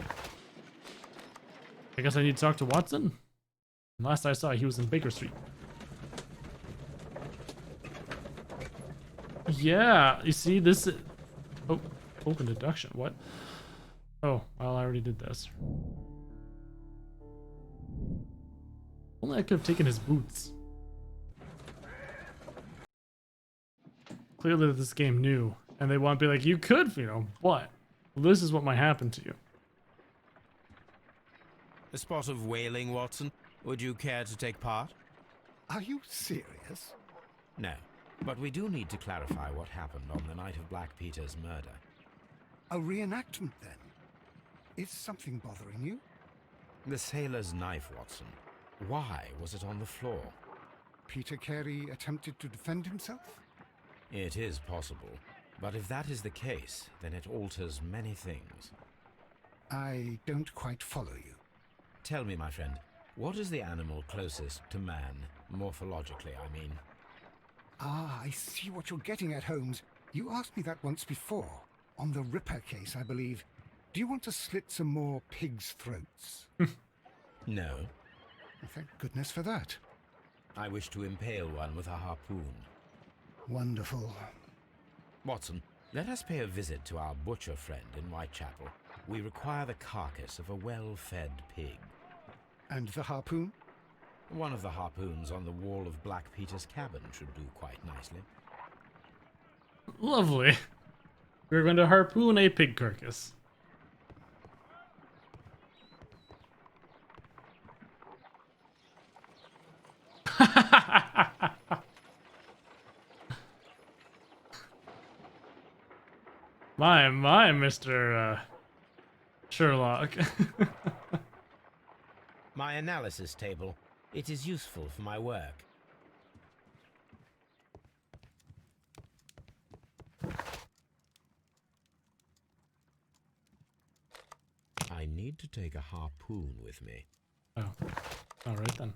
I guess I need to talk to Watson. Last I saw, he was in Baker Street. Yeah, you see this. Oh, open deduction. What? Oh, well, I already did this. Only I could have taken his boots. Clearly, this game new, and they want to be like, you could, you know, what? Well, this is what might happen to you. A spot of whaling, Watson. Would you care to take part? Are you serious? No, but we do need to clarify what happened on the night of Black Peter's murder. A reenactment, then? Is something bothering you? The sailor's knife, Watson. Why was it on the floor? Peter Carey attempted to defend himself? It is possible, but if that is the case, then it alters many things. I don't quite follow you. Tell me, my friend, what is the animal closest to man, morphologically, I mean? Ah, I see what you're getting at, Holmes. You asked me that once before. On the Ripper case, I believe. Do you want to slit some more pigs' throats? No. Well, thank goodness for that. I wish to impale one with a harpoon. Wonderful. Watson, let us pay a visit to our butcher friend in Whitechapel. We require the carcass of a well-fed pig. And the harpoon? One of the harpoons on the wall of Black Peter's cabin should do quite nicely. Lovely. We're going to harpoon a pig carcass. my, Mr. Sherlock. My analysis table. It is useful for my work. I need to take a harpoon with me. Oh, all right then.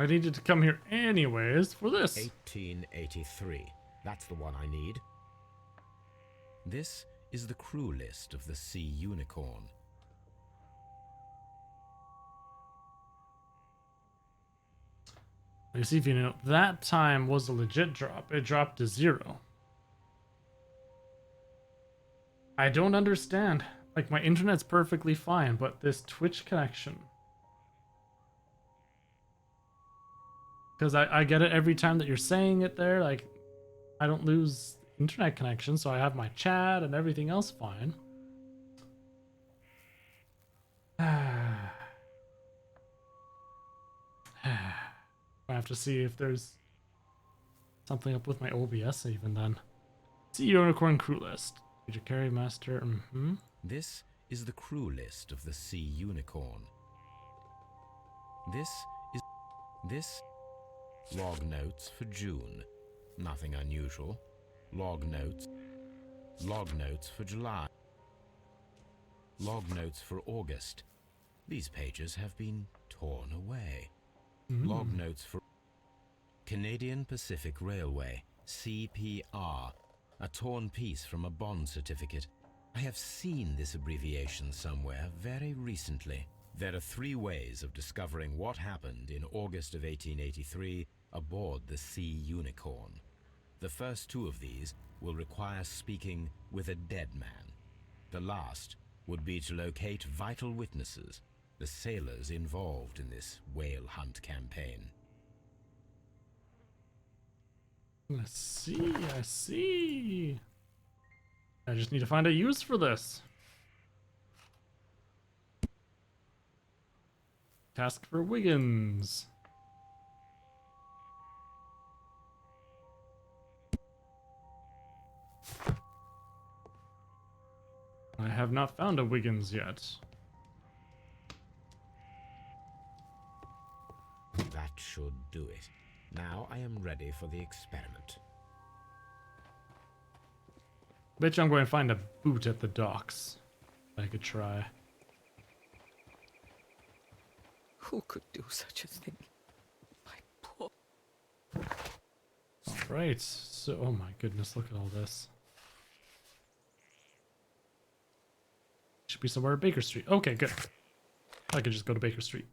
I needed to come here anyways for this. 1883. That's the one I need. This is the crew list of the Sea Unicorn. You see if you know, that time was a legit drop. It dropped to 0. I don't understand. Like, my internet's perfectly fine, but this Twitch connection. Because I get it every time that you're saying it there. Like, I don't lose internet connection, so I have my chat and everything else fine. I have to see if there's something up with my OBS even then. See Unicorn crew list. Major Carry Master. This is the crew list of the Sea Unicorn. This log notes for June. Nothing unusual. Log notes for July. Log notes for August. These pages have been torn away. Log notes for Canadian Pacific Railway, CPR, a torn piece from a bond certificate. I have seen this abbreviation somewhere very recently. There are 3 ways of discovering what happened in August of 1883 aboard the Sea Unicorn. The first 2 of these will require speaking with a dead man. The last would be to locate vital witnesses, the sailors involved in this whale hunt campaign. I see. I just need to find a use for this. Task for Wiggins. I have not found a Wiggins yet. That should do it. Now I am ready for the experiment. Bet you I'm going to find a boot at the docks. I could try. Who could do such a thing? My poor... Alright, so, oh my goodness, look at all this. Should be somewhere at Baker Street. Okay, good. I could just go to Baker Street.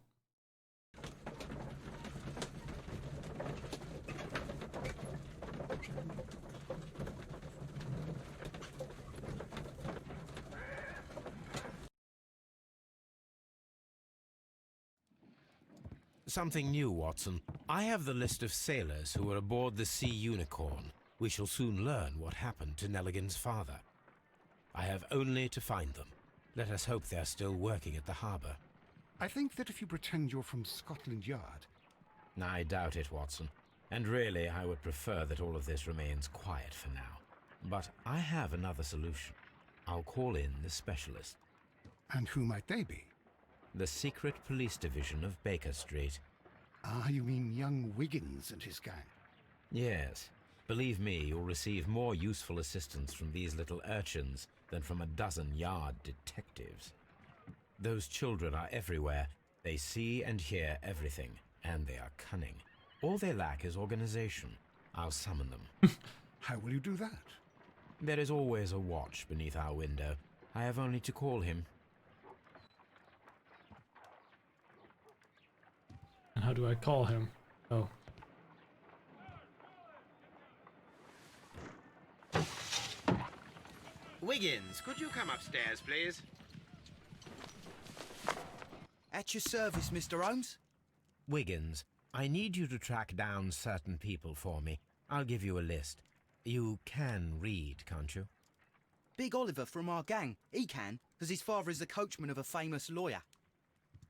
Something new, Watson. I have the list of sailors who were aboard the Sea Unicorn. We shall soon learn what happened to Nelligan's father. I have only to find them. Let us hope they are still working at the harbour. I think that if you pretend you're from Scotland Yard... I doubt it, Watson. And really, I would prefer that all of this remains quiet for now. But I have another solution. I'll call in the specialist. And who might they be? The secret police division of Baker Street. Ah, you mean young Wiggins and his gang. Yes. Believe me, you'll receive more useful assistance from these little urchins than from a dozen yard detectives. Those children are everywhere. They see and hear everything, and they are cunning. All they lack is organization. I'll summon them. How will you do that? There is always a watch beneath our window. I have only to call him. And how do I call him? Oh. Wiggins, could you come upstairs, please? At your service, Mr. Holmes. Wiggins, I need you to track down certain people for me. I'll give you a list. You can read, can't you? Big Oliver from our gang. He can, because his father is the coachman of a famous lawyer.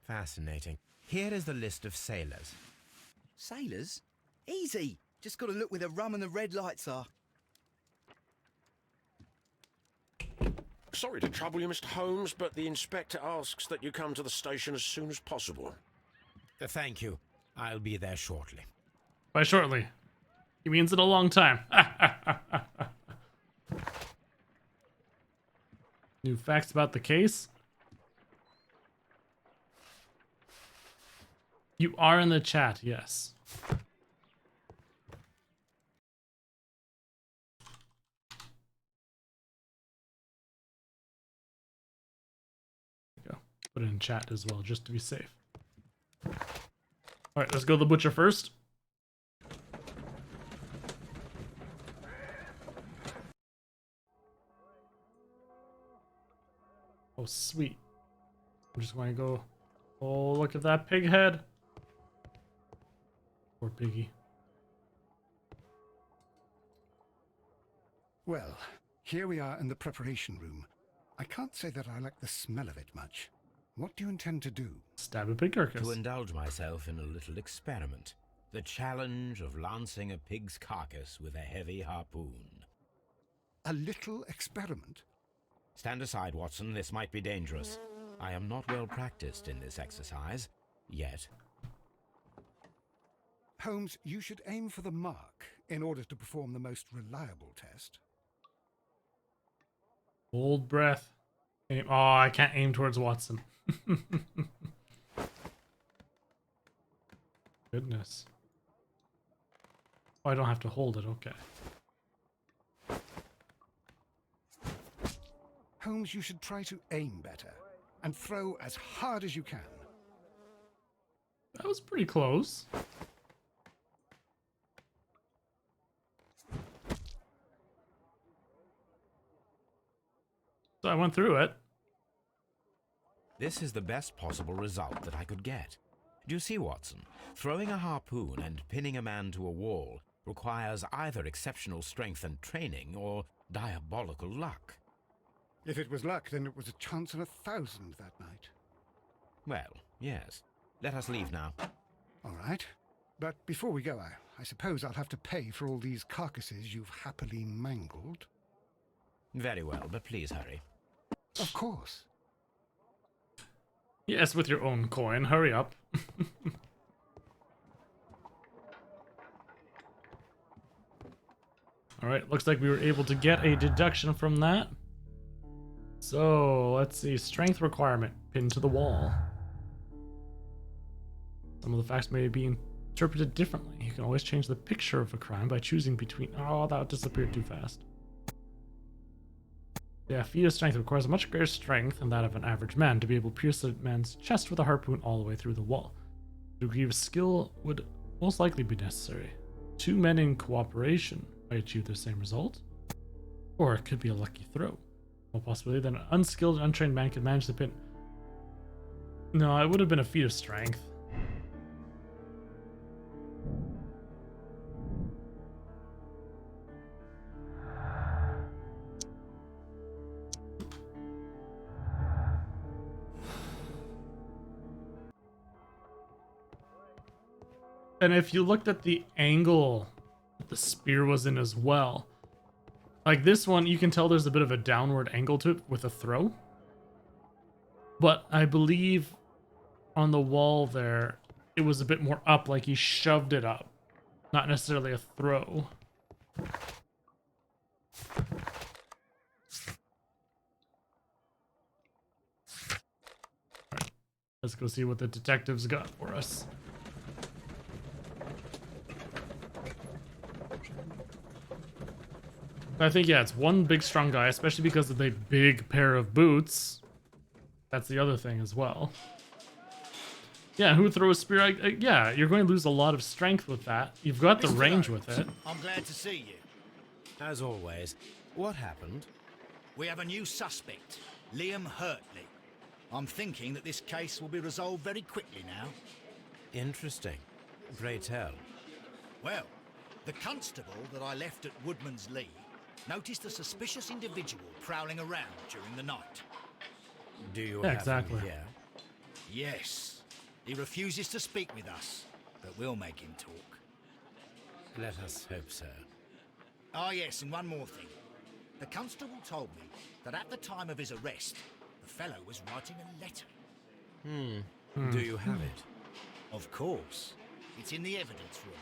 Fascinating. Here is the list of sailors. Sailors? Easy. Just got to look where the rum and the red lights are. Sorry to trouble you, Mr. Holmes, but the inspector asks that you come to the station as soon as possible. Thank you. I'll be there shortly. By shortly. He means in a long time. New facts about the case? You are in the chat, yes. Go. Put it in chat as well, just to be safe. Alright, let's go to the butcher first. Oh, sweet. I'm just going to go... Oh, look at that pig head. Poor piggy. Well, here we are in the preparation room. I can't say that I like the smell of it much. What do you intend to do? Stab a pig carcass. To indulge myself in a little experiment. The challenge of lancing a pig's carcass with a heavy harpoon. A little experiment? Stand aside, Watson. This might be dangerous. I am not well practiced in this exercise. Yet. Holmes, you should aim for the mark in order to perform the most reliable test. Hold breath. Aim. Oh, I can't aim towards Watson. Goodness. Oh, I don't have to hold it. Okay. Holmes, you should try to aim better and throw as hard as you can. That was pretty close. So I went through it. This is the best possible result that I could get. Do you see, Watson? Throwing a harpoon and pinning a man to a wall requires either exceptional strength and training or diabolical luck. If it was luck, then it was a chance in 1,000 that night. Well, yes. Let us leave now. All right. But before we go, I suppose I'll have to pay for all these carcasses you've happily mangled. Very well, but please hurry. Of course. Yes, with your own coin. Hurry up. Alright, looks like we were able to get a deduction from that. So, let's see. Strength requirement. Pinned to the wall. Some of the facts may be interpreted differently. You can always change the picture of a crime by choosing between... Oh, that disappeared too fast. Yeah, fetus strength requires a much greater strength than that of an average man to be able to pierce a man's chest with a harpoon all the way through the wall. A degree of skill would most likely be necessary. Two men in cooperation might achieve the same result. Or it could be a lucky throw. More possibility that an unskilled, untrained man could manage the pin. No, it would have been a feat of strength. And if you looked at the angle that the spear was in as well, like this one, you can tell there's a bit of a downward angle to it with a throw. But I believe on the wall there, it was a bit more up, like he shoved it up. Not necessarily a throw. Alright, let's go see what the detectives got for us. I think, yeah, it's one big strong guy, especially because of the big pair of boots. That's the other thing as well. Yeah, who throws a spear? Yeah, you're going to lose a lot of strength with that. You've got the Mr. range Holmes, with it. I'm glad to see you. As always, what happened? We have a new suspect, Liam Hurtley. I'm thinking that this case will be resolved very quickly now. Interesting. Pray tell. Well, the constable that I left at Woodman's Lee noticed a suspicious individual prowling around during the night. Do you Yeah, have exactly. him here? Yes, he refuses to speak with us, but we'll make him talk. Let us hope so. Ah, yes, and one more thing. The constable told me that at the time of his arrest, the fellow was writing a letter. Do you have it? Of course. It's in the evidence room,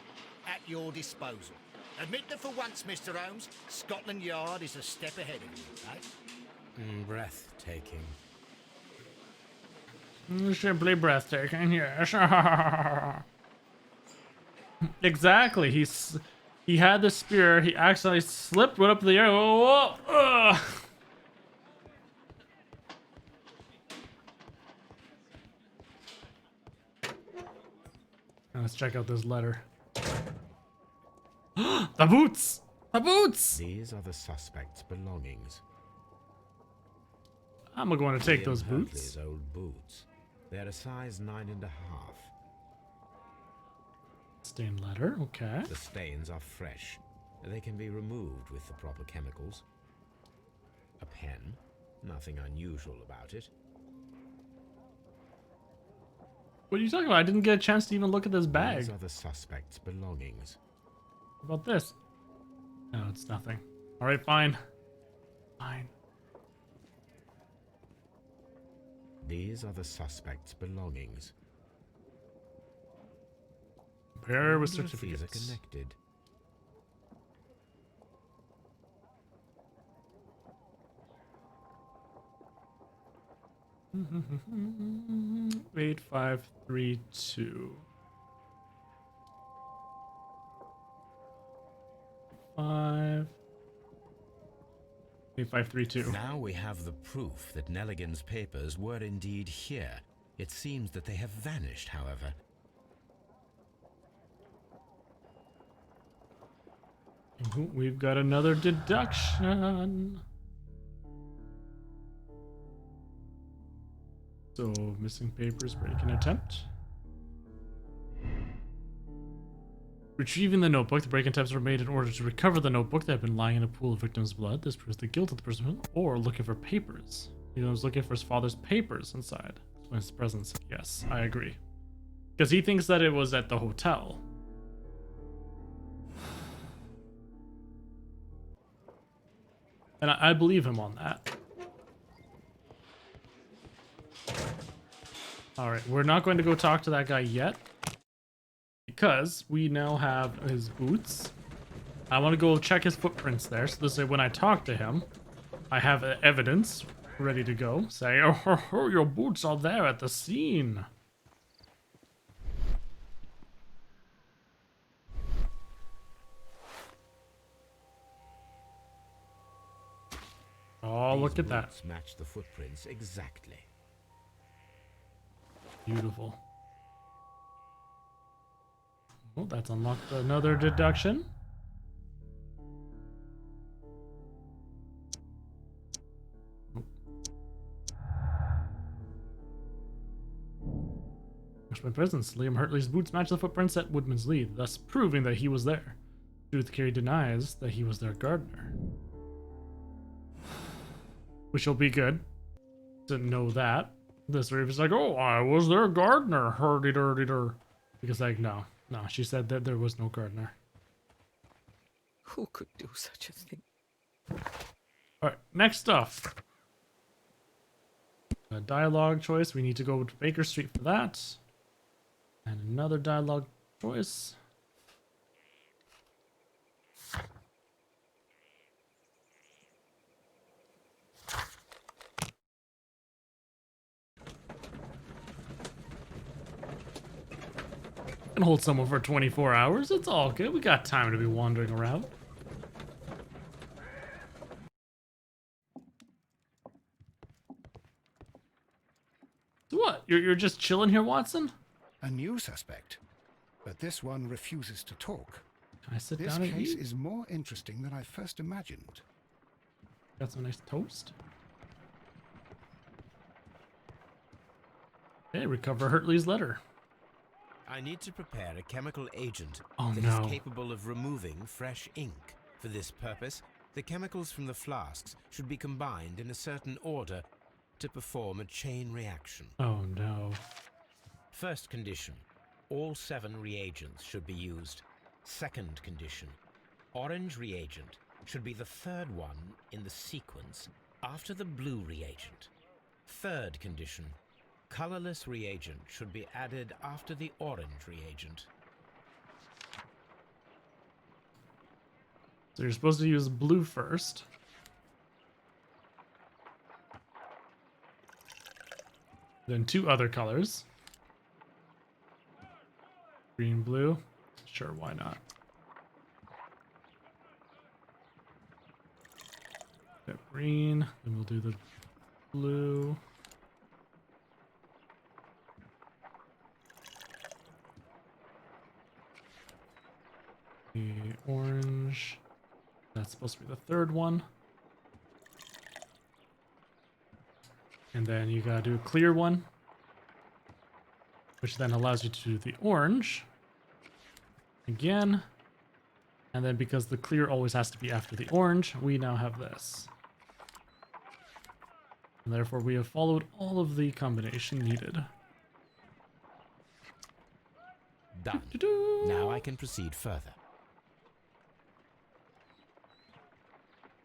at your disposal. Admit that for once, Mr. Holmes, Scotland Yard is a step ahead of you, eh? Breathtaking. Simply breathtaking, yes. Exactly. He had the spear. He accidentally slipped, went up in the air. Whoa, whoa, Now let's check out this letter. The boots! The boots! These are the suspect's belongings. I'm going to take Liam those Hurtley's boots. old boots. They're a size 9.5. Stained letter, okay. The stains are fresh. They can be removed with the proper chemicals. A pen. Nothing unusual about it. What are you talking about? I didn't get a chance to even look at this bag. These are the suspect's belongings. What about this? No, it's nothing. Alright, fine. Fine. These are the suspect's belongings. Compare with Wonder if these are certificates. connected. Mm-hmm. 8532. 8532. Now we have the proof that Nelligan's papers were indeed here. It seems that they have vanished, however. We've got another deduction. So, missing papers, break-in attempt. Retrieving the notebook. The break-in attempts were made in order to recover the notebook that had been lying in a pool of victim's blood. This proves the guilt of the person, or looking for papers. He was looking for his father's papers inside. His presence. Yes, I agree. Because he thinks that it was at the hotel. And I believe him on that. Alright, we're not going to go talk to that guy yet. Because we now have his boots. I want to go check his footprints there. So this way when I talk to him, I have evidence ready to go. Say, oh, your boots are there at the scene. Oh, look at that. These match the footprints exactly. Beautiful. Well, that's unlocked another deduction. My presence. Liam Hurtley's boots match the footprints at Woodman's Lee, thus proving that he was there. Judith Carey denies that he was their gardener. Which will be good to know that. This Reeves is like, oh, I was their gardener, hurdy-durdy-dur. Because, like, no, she said that there was no gardener. Who could do such a thing? Alright, next stuff. A dialogue choice. We need to go to Baker Street for that. And another dialogue choice. Can hold someone for 24 hours. It's all good. We got time to be wandering around. So what? You're just chilling here, Watson? A new suspect, but this one refuses to talk. Can I sit This down and case eat? is more interesting than I first imagined. Got some nice toast. Hey, recover Hurtley's letter. I need to prepare a chemical agent Oh, that no. is capable of removing fresh ink. For this purpose, the chemicals from the flasks should be combined in a certain order to perform a chain reaction. Oh no. First condition, all 7 reagents should be used. Second condition, orange reagent should be the third one in the sequence after the blue reagent. Third condition, colorless reagent should be added after the orange reagent. So you're supposed to use blue first. Then 2 other colors. Green, blue. Sure, why not? Got green, then we'll do the blue. The orange. That's supposed to be the third one. And then you gotta do a clear one, which then allows you to do the orange again. And then because the clear always has to be after the orange, we now have this. And therefore we have followed all of the combination needed. Done. Now I can proceed further.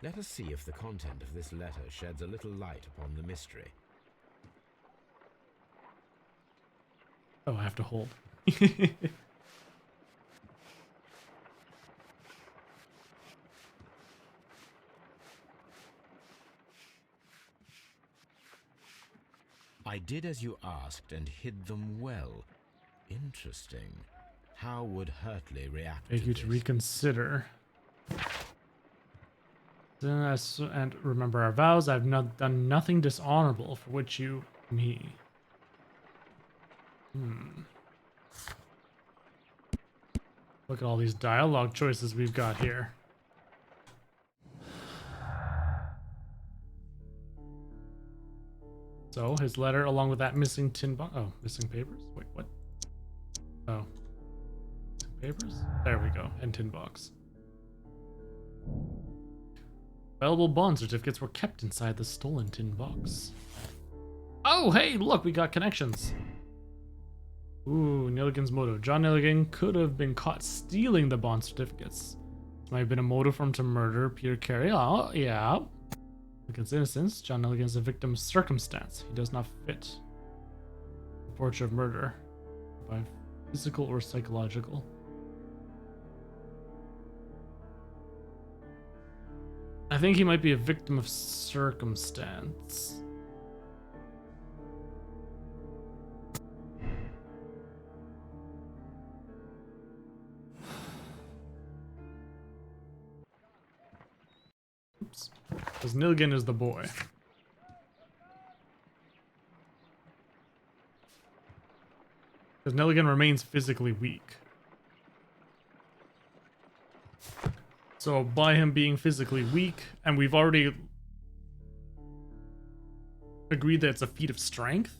Let us see if the content of this letter sheds a little light upon the mystery. Oh, I have to hold. I did as you asked and hid them well. Interesting. How would Hurtley react Beg to you this? to reconsider. And remember our vows. I've not done nothing dishonorable for which you me. Look at all these dialogue choices we've got here. So his letter, along with that missing tin box. Oh, missing papers. Wait, what? Oh, missing papers. There we go. And tin box. Valuable bond certificates were kept inside the stolen tin box. Oh, hey, look, we got connections. Ooh, Nilligan's motive. John Nilligan could have been caught stealing the bond certificates. This might have been a motive for him to murder Peter Carey. Oh, yeah. Against innocence, John Nilligan is a victim of circumstance. He does not fit the portrait of murder by physical or psychological. I think he might be a victim of circumstance. Oops. Because Nilligan is the boy. Because Nilligan remains physically weak. So by him being physically weak, and we've already agreed that it's a feat of strength.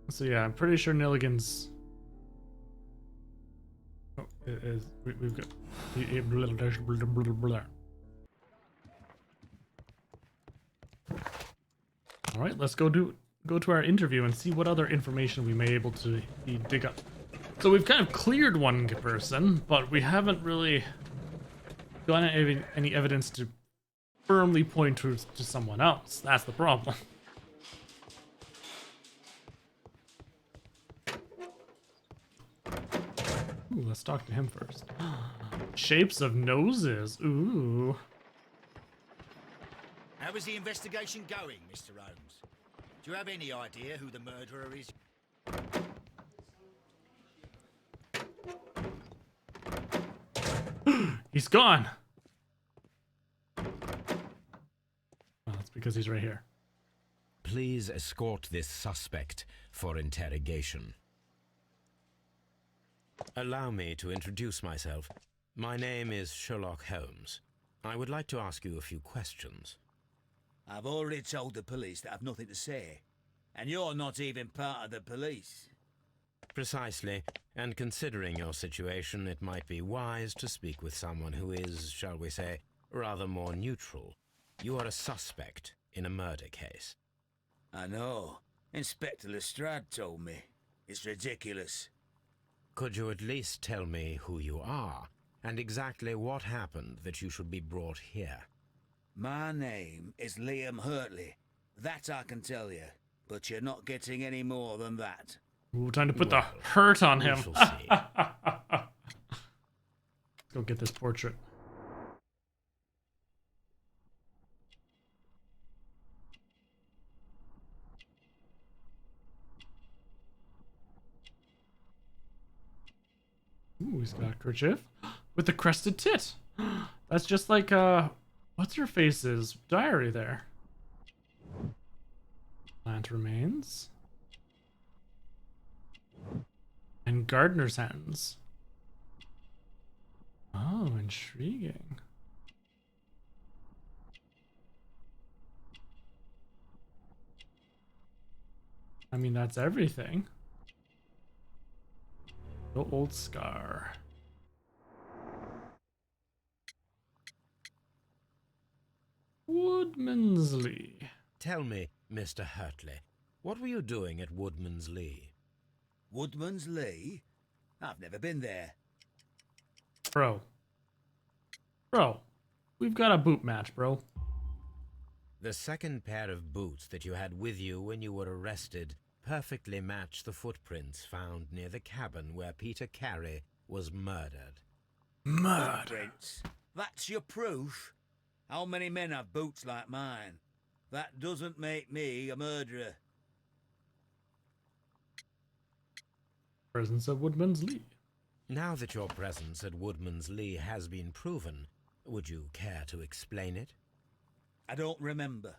So yeah, I'm pretty sure Nilligan's... Oh, it is... We've got... Alright, let's go to our interview and see what other information we may be able to dig up. So we've kind of cleared one person, but we haven't really got any evidence to firmly point to someone else. That's the problem. Ooh, let's talk to him first. Shapes of noses. Ooh. How is the investigation going, Mr. Holmes? Do you have any idea who the murderer is? He's gone. Oh, that's because he's right here. Please escort this suspect for interrogation. Allow me to introduce myself. My name is Sherlock Holmes. I would like to ask you a few questions. I've already told the police that I've nothing to say. And you're not even part of the police. Precisely, and considering your situation, it might be wise to speak with someone who is, shall we say, rather more neutral. You are a suspect in a murder case. I know. Inspector Lestrade told me. It's ridiculous. Could you at least tell me who you are, and exactly what happened that you should be brought here? My name is Liam Hurtley. That I can tell you. But you're not getting any more than that. Ooh, time to put the hurt on him. We shall see. Let's go get this portrait. Ooh, he's got a kerchief with the crested tit. That's just like what's her face's diary there. Plant remains. And gardener's hands. Oh, intriguing. I mean, that's everything. The old scar. Woodman's Lee. Tell me, Mr. Hurtley, what were you doing at Woodman's Lee? Woodman's Lee? I've never been there. Bro, we've got a boot match, bro. The second pair of boots that you had with you when you were arrested perfectly match the footprints found near the cabin where Peter Carey was murdered. Murder. Footprints? That's your proof? How many men have boots like mine? That doesn't make me a murderer. Presence of Woodman's Lee. Now that your presence at Woodman's Lee has been proven, would you care to explain it? I don't remember.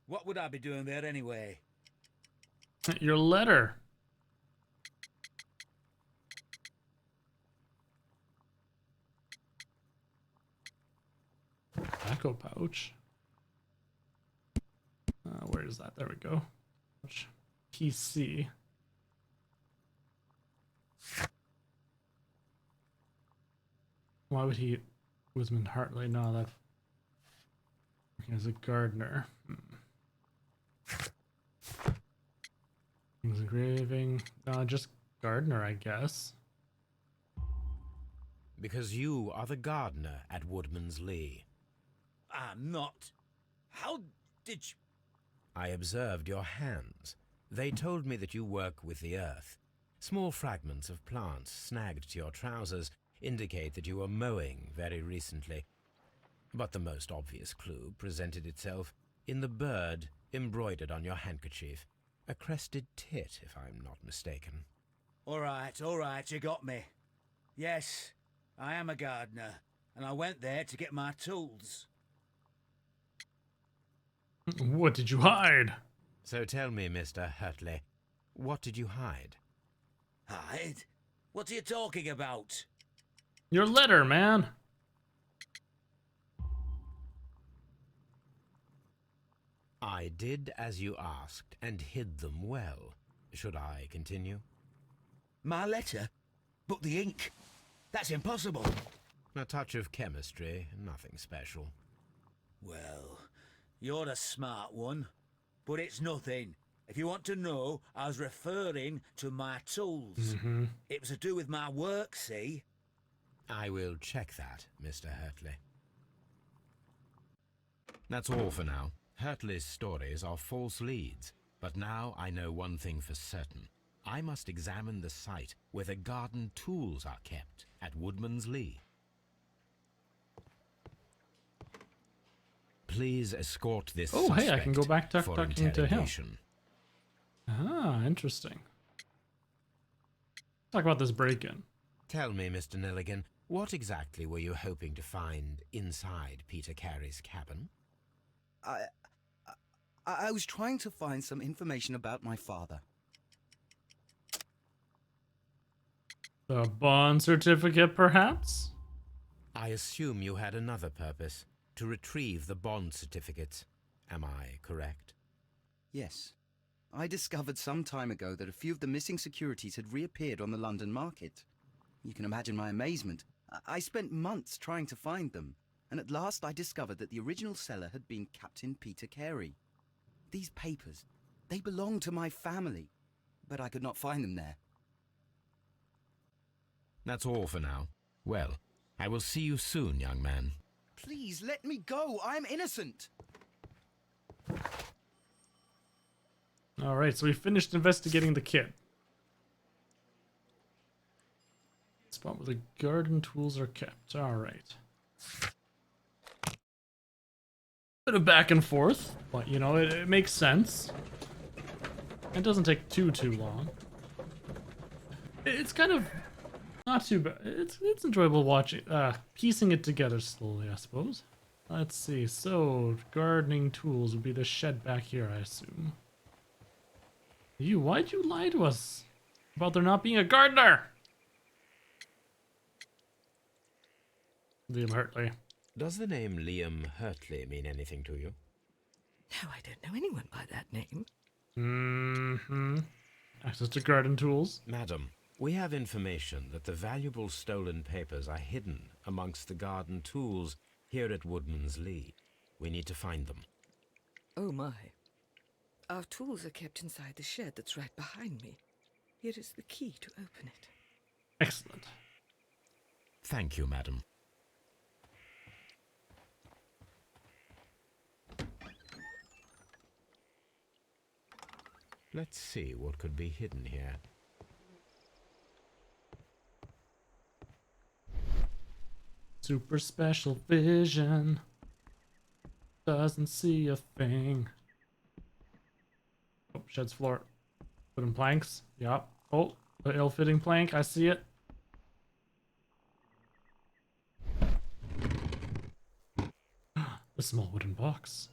What would I be doing there anyway? Your letter. Tobacco pouch. Where is that? There we go. PC. Why would he? Woodman Hartley? No, that. As a gardener. Things engraving. Just gardener, I guess. Because you are the gardener at Woodman's Lee. I'm not. How did you... I observed your hands. They told me that you work with the earth. Small fragments of plants snagged to your trousers indicate that you were mowing very recently. But the most obvious clue presented itself in the bird embroidered on your handkerchief. A crested tit, if I'm not mistaken. All right, you got me. Yes, I am a gardener, and I went there to get my tools. What did you hide? So tell me, Mr. Hurtley, what did you hide? Hide? What are you talking about? Your letter, man. I did as you asked and hid them well. Should I continue? My letter? But the ink? That's impossible. A touch of chemistry, nothing special. Well, you're a smart one. But it's nothing. If you want to know, I was referring to my tools. It was to do with my work, see? I will check that, Mr. Hurtley. That's all for now. Hurtley's stories are false leads, but now I know one thing for certain. I must examine the site where the garden tools are kept at Woodman's Lee. Please escort this Oh, hey, I can go back for talking to him. interrogation. Ah, interesting. Talk about this break-in. Tell me, Mr. Nelligan, what exactly were you hoping to find inside Peter Carey's cabin? I was trying to find some information about my father. The bond certificate, perhaps? I assume you had another purpose, to retrieve the bond certificates. Am I correct? Yes. I discovered some time ago that a few of the missing securities had reappeared on the London market. You can imagine my amazement. I spent months trying to find them, and at last I discovered that the original seller had been Captain Peter Carey. These papers, they belonged to my family, but I could not find them there. That's all for now. Well, I will see you soon, young man. Please, let me go! I'm innocent! Alright, so we finished investigating the kid. Spot where the garden tools are kept. Alright. Bit of back and forth, but you know, it makes sense. It doesn't take too long. It's kind of not too bad. It's enjoyable watching, piecing it together slowly, I suppose. Let's see. So gardening tools would be the shed back here, I assume. Why'd you lie to us about there not being a gardener? Liam Hurtley. Does the name Liam Hurtley mean anything to you? No, I don't know anyone by that name. Mm-hmm. Access to garden tools. Madam, we have information that the valuable stolen papers are hidden amongst the garden tools here at Woodman's Lee. We need to find them. Oh my. Our tools are kept inside the shed that's right behind me. Here is the key to open it. Excellent. Thank you, madam. Let's see what could be hidden here. Super special vision. Doesn't see a thing. Oh, shed's floor. Wooden planks. Yup. Oh, the ill-fitting plank. I see it. A small wooden box.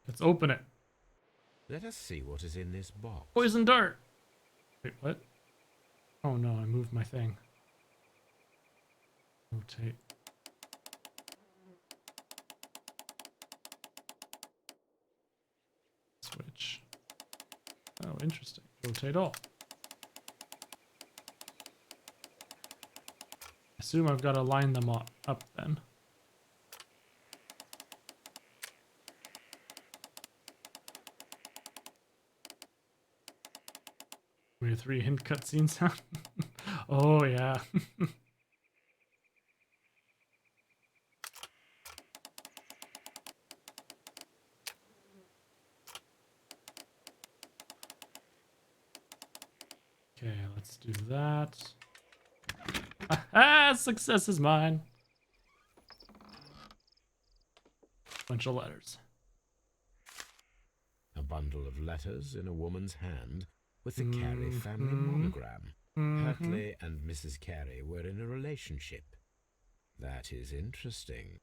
Let's open it. Let us see what is in this box. Poison dart. Wait, what? Oh no, I moved my thing. Rotate. Switch. Oh, interesting. Rotate all. Assume I've got to line them up then. We have 3 hint cutscene sound. Oh yeah. Okay, let's do that. Ah, success is mine. Bunch of letters. A bundle of letters in a woman's hand with the Carey family monogram. Hurtley and Mrs. Carey were in a relationship. That is interesting.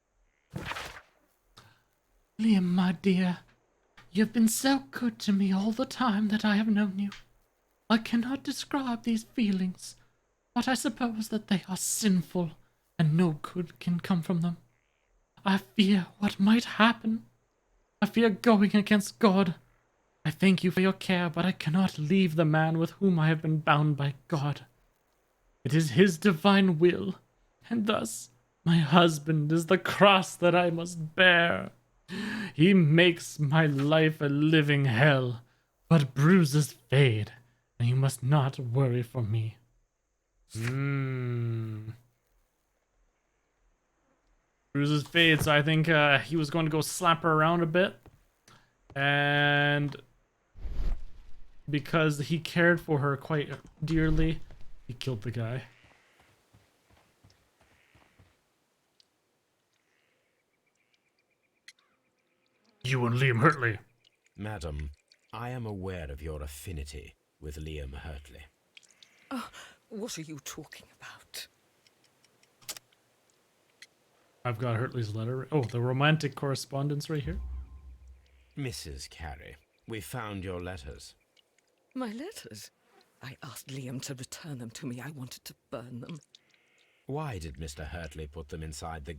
Liam, my dear, you've been so good to me all the time that I have known you. I cannot describe these feelings, but I suppose that they are sinful and no good can come from them. I fear what might happen. I fear going against God. I thank you for your care, but I cannot leave the man with whom I have been bound by God. It is his divine will, and thus my husband is the cross that I must bear. He makes my life a living hell, But bruises fade, and you must not worry for me. Bruises fade, so I think he was going to go slap her around a bit. And because he cared for her quite dearly, he killed the guy. You and Liam Hurtley. Madam, I am aware of your affinity with Liam Hurtley. Oh, what are you talking about? I've got Hurtley's letter. Oh, the romantic correspondence right here. Mrs. Carey, we found your letters. My letters? I asked Liam to return them to me. I wanted to burn them. Why did Mr. Hurtley put them inside the...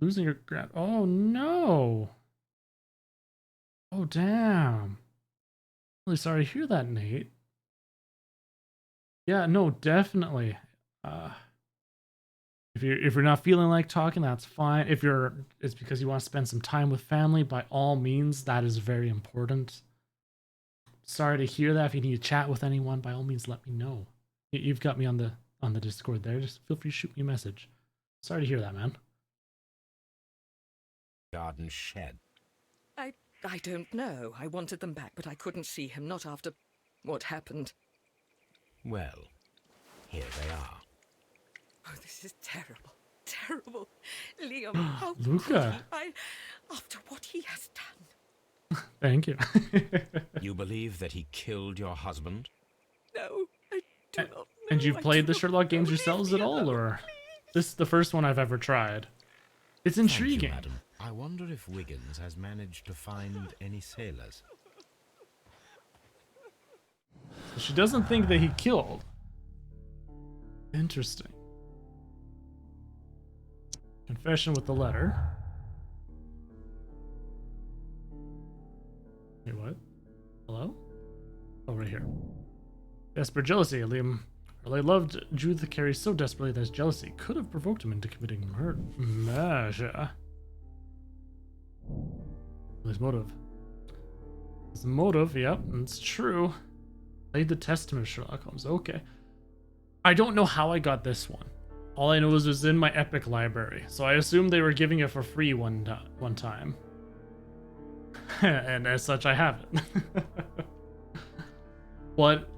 Losing your grant. Oh, no. Oh, damn. Really sorry to hear that, Nate. Yeah, no, definitely. If you're not feeling like talking, that's fine. If it's because you want to spend some time with family, by all means, that is very important. Sorry to hear that. If you need to chat with anyone, by all means, let me know. You've got me on the Discord there. Just feel free to shoot me a message. Sorry to hear that, man. Garden shed. I don't know. I wanted them back, but I couldn't see him, not after what happened. Well, here they are. Oh, this is terrible. Terrible. Liam, how Luca. could I, after what he has done? Thank you. You believe that he killed your husband? No, I do not know. And you've I played do the not Sherlock games know. yourselves Leave at me all, alone, or? please. This is the first one I've ever tried. It's intriguing. Thank you, madam. I wonder if Wiggins has managed to find any sailors. So she doesn't think that he killed. Interesting. Confession with the letter. Wait, what? Hello? Oh, right here. Desperate jealousy. Liam Hurley loved Judith Carey so desperately that his jealousy could have provoked him into committing murder. His motive. His motive, yep, it's true. Played the testament of Sherlock Holmes. Okay. I don't know how I got this one. All I know is it was in my Epic library, so I assumed they were giving it for free one time. And as such, I have it. But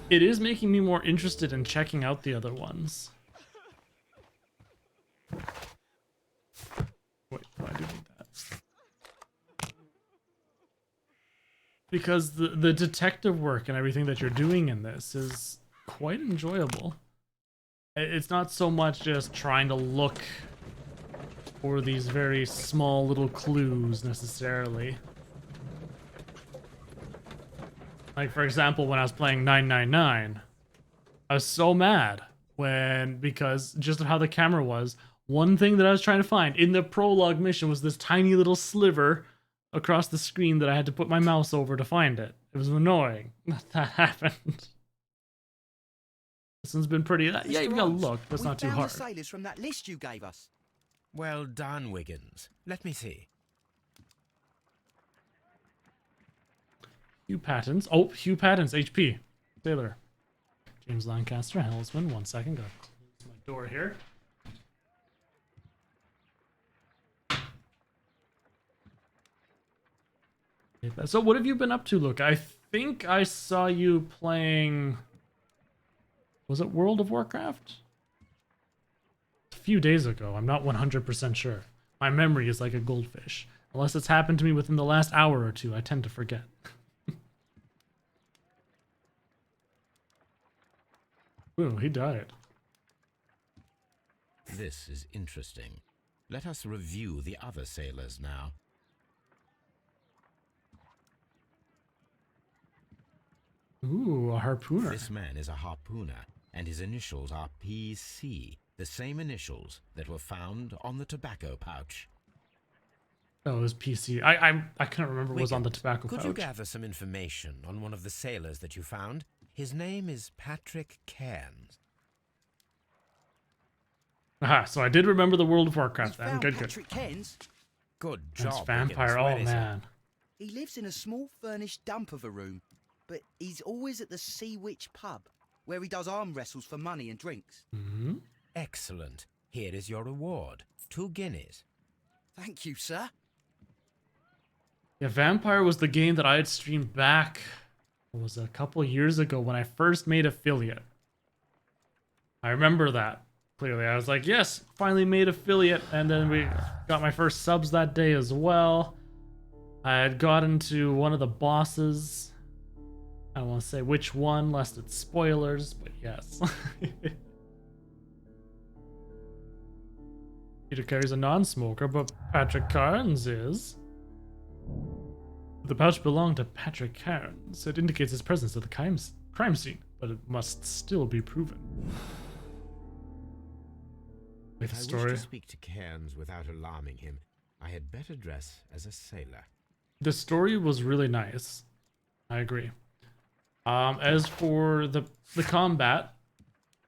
it is making me more interested in checking out the other ones. Wait, I do need that. Because the detective work and everything that you're doing in this is quite enjoyable. It's not so much just trying to look for these very small little clues necessarily. Like, for example, when I was playing 999, I was so mad because just of how the camera was, one thing that I was trying to find in the prologue mission was this tiny little sliver across the screen that I had to put my mouse over to find it. It was annoying that happened. This one's been pretty... Yeah, you've got to look, but it's not too hard. We found the sailors from that list you gave us. Well done, Wiggins. Let me see. Hugh Pattons. Oh, Hugh Pattons, HP. Sailor. James Lancaster, Helmsman. 1 second, gotta close my door here. So what have you been up to, Luke? I think I saw you playing... Was it World of Warcraft? A few days ago. I'm not 100% sure. My memory is like a goldfish. Unless it's happened to me within the last hour or two, I tend to forget. Ooh, he died. This is interesting. Let us review the other sailors now. Ooh, a harpooner. This man is a harpooner, and his initials are PC, the same initials that were found on the tobacco pouch. Oh, it was PC. I couldn't remember what was on the tobacco pouch. Could you gather some information on one of the sailors that you found? His name is Patrick Cairns. Aha, so I did remember the World of Warcraft We then. found Good, Patrick Cairns. Good job. That's vampire. Wiggins. Where Oh, is he? man. He lives in a small furnished dump of a room, but he's always at the Sea Witch pub, where he does arm wrestles for money and drinks. Hmm? Excellent. Here is your reward. 2 guineas. Thank you, sir. Yeah, Vampire was the game that I had streamed back. It was a couple years ago when I first made affiliate. I remember that clearly. I was like, yes, finally made affiliate. And then we got my first subs that day as well. I had gotten to one of the bosses. I don't want to say which one, lest it's spoilers, but yes. Peter Carey's a non-smoker, but Patrick Carnes is. The pouch belonged to Patrick Carnes. It indicates his presence at the crime scene, but it must still be proven. If I story. wish to speak to Cairns without alarming him, I had better dress as a sailor. The story was really nice. I agree. As for the combat,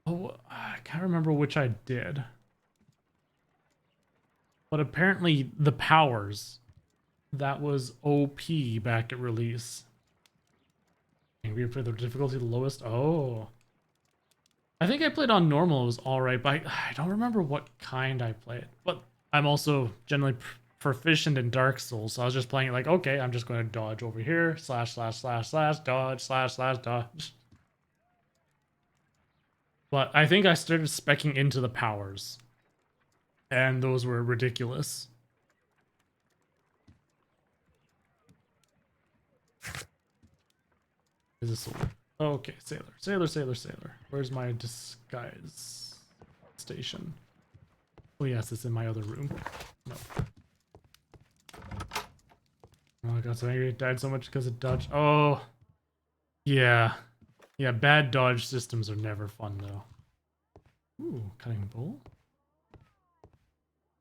I can't remember which I did. But apparently the powers, that was OP back at release. Angry for the difficulty the lowest. Oh. I think I played on normal, it was alright, but I don't remember what kind I played. But I'm also generally proficient in Dark Souls, so I was just playing it like, okay, I'm just going to dodge over here, slash, dodge, slash, dodge. But I think I started speccing into the powers. And those were ridiculous. Is a sword. Okay, sailor. Where's my disguise station? Oh yes, it's in my other room. No. Oh, I got so angry. It died so much because of dodge. Oh, yeah. Yeah, bad dodge systems are never fun though. Ooh, cutting bowl.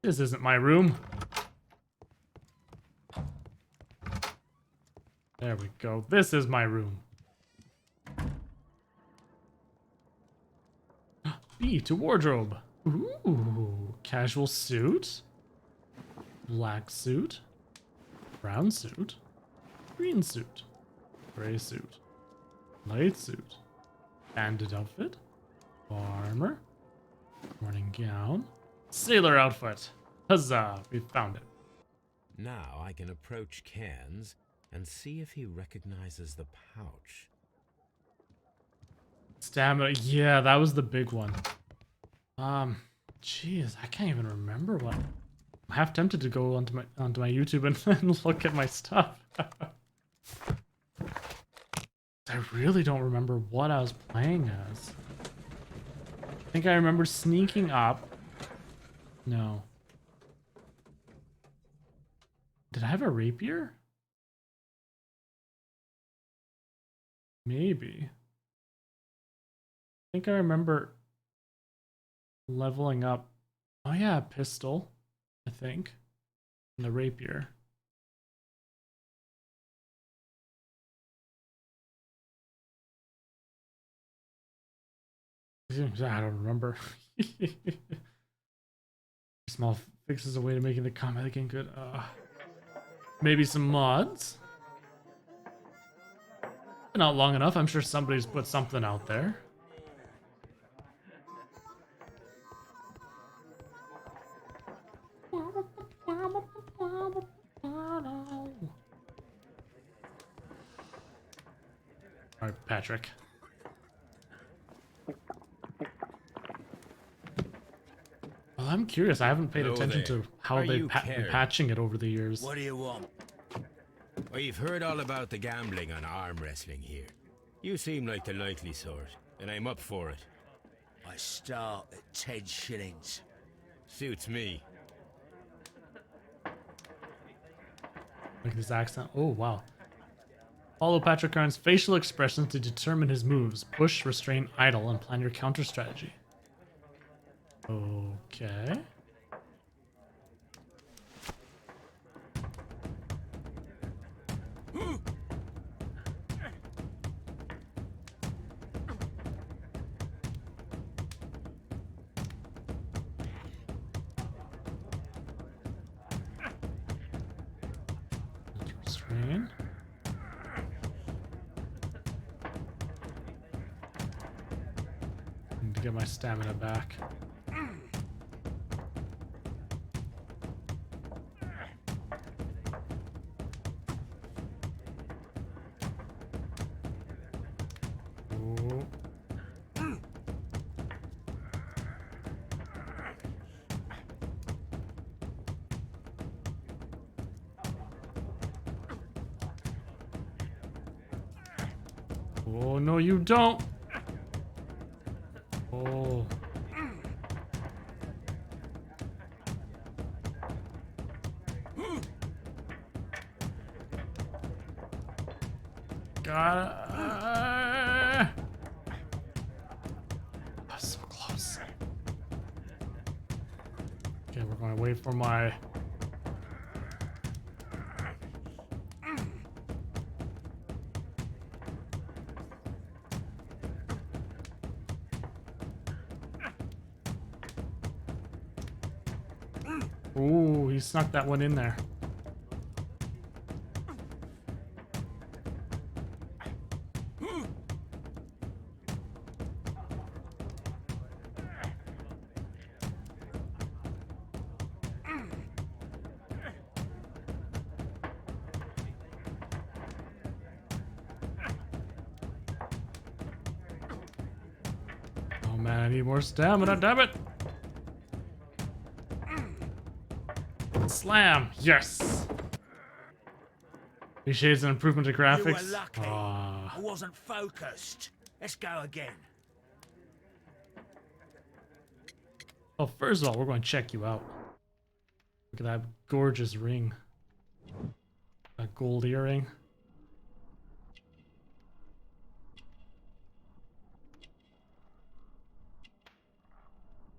This isn't my room. There we go. This is my room. B to wardrobe. Ooh, casual suit. Black suit. Brown suit. Green suit. Gray suit. Light suit. Bandit outfit. Armor. Morning gown. Sailor outfit. Huzzah, we found it. Now I can approach Cairns and see if he recognizes the pouch. Stamina, yeah, that was the big one. Jeez, I can't even remember what. I'm half tempted to go onto my YouTube and look at my stuff. I really don't remember what I was playing as. I think I remember sneaking up. No. Did I have a rapier? Maybe. I think I remember leveling up. Oh yeah, a pistol, I think. And the rapier. I don't remember. Small fixes a way to making the combat again good. Maybe some mods. Not long enough. I'm sure somebody's put something out there. All right, Patrick. Well, I'm curious. I haven't paid Hello attention there. to how Are they've you been Karen? patching it over the years. What do you want? We've heard all about the gambling on arm wrestling here. You seem like the likely sort, and I'm up for it. I start at 10 shillings. Suits me. Like this accent. Oh, wow. Follow Patrick Carnes' facial expressions to determine his moves. Push, restrain, idle, and plan your counter strategy. Okay. Fine. Need to get my stamina back. Oh. Oh, no, you don't. Oh. Got it. So close. Okay, we're going to wait for my... Ooh, he snuck that one in there. Oh man, I need more stamina, damn it! Slam! Yes! Appreciates an improvement to graphics. You were lucky. Ah. I wasn't focused. Let's go again. Oh, first of all, we're going to check you out. Look at that gorgeous ring. That gold earring.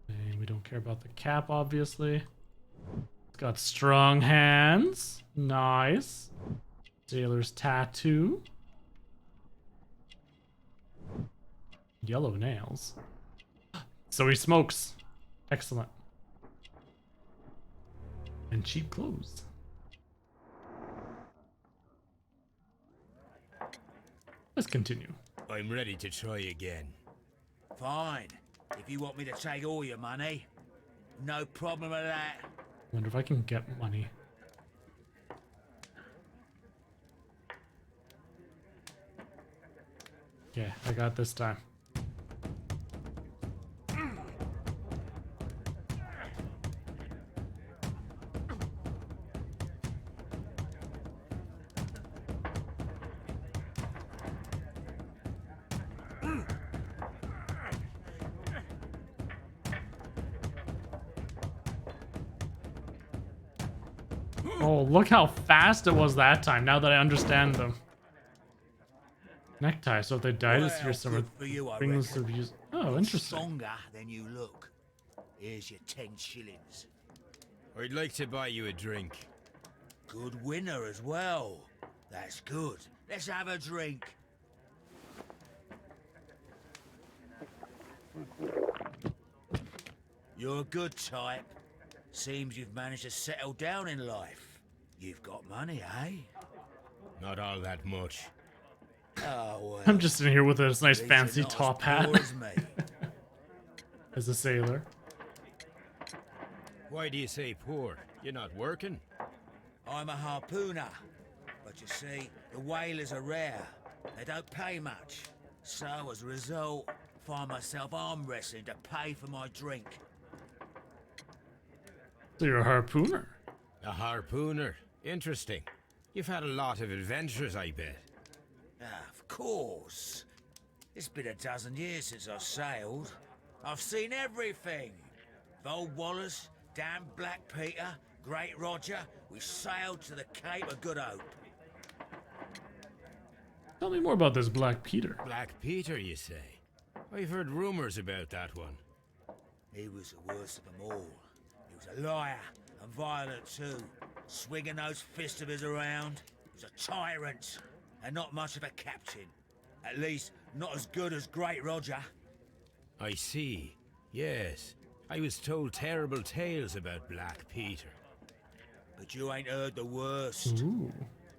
And we don't care about the cap, obviously. It's got strong hands. Nice. Sailor's tattoo. Yellow nails. So he smokes. Excellent. And cheap clothes. Let's continue. I'm ready to try again. Fine. If you want me to take all your money, no problem with that. Wonder if I can get money. Yeah, I got this time. Oh, look how fast it was that time, now that I understand them. Necktie, so if they die this year, summer, good for you, I bring this to reckon. use. Oh, interesting. Stronger than you look. Here's your 10 shillings. I'd like to buy you a drink. Good winner as well. That's good. Let's have a drink. You're a good type. Seems you've managed to settle down in life. You've got money, eh? Not all that much. Oh, well. I'm just in here with this nice At least you're fancy not as top hat. poor as me. As a sailor. Why do you say poor? You're not working? I'm a harpooner. But you see, the whalers are rare. They don't pay much. So, as a result, find myself arm wrestling to pay for my drink. So you're a harpooner. A harpooner? Interesting. You've had a lot of adventures, I bet. Of course. It's been a dozen years since I've sailed. I've seen everything. Old Wallace, damn Black Peter, Great Roger. We sailed to the Cape of Good Hope. Tell me more about this Black Peter. Black Peter, you say? I've heard rumors about that one. He was the worst of them all. He was a liar and violent too, swinging those fists of his around. He was a tyrant and not much of a captain. At least, not as good as Great Roger. I see. Yes. I was told terrible tales about Black Peter. But you ain't heard the worst. Ooh.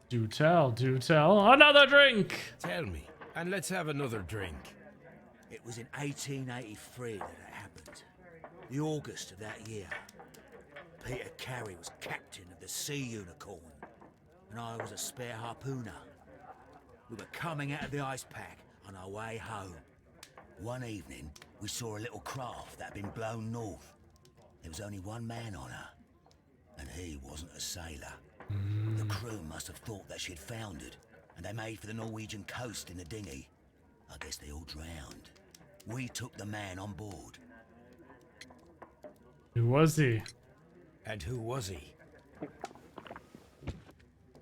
Do tell, do tell. Another drink! Tell me, and let's have another drink. It was in 1883 that it happened. The August of that year. Peter Carey was captain of the Sea Unicorn, and I was a spare harpooner. We were coming out of the ice pack on our way home. One evening, we saw a little craft that had been blown north. There was only one man on her, and he wasn't a sailor. The crew must have thought that she'd foundered, and they made for the Norwegian coast in the dinghy. I guess they all drowned. We took the man on board. Who was he? And who was he?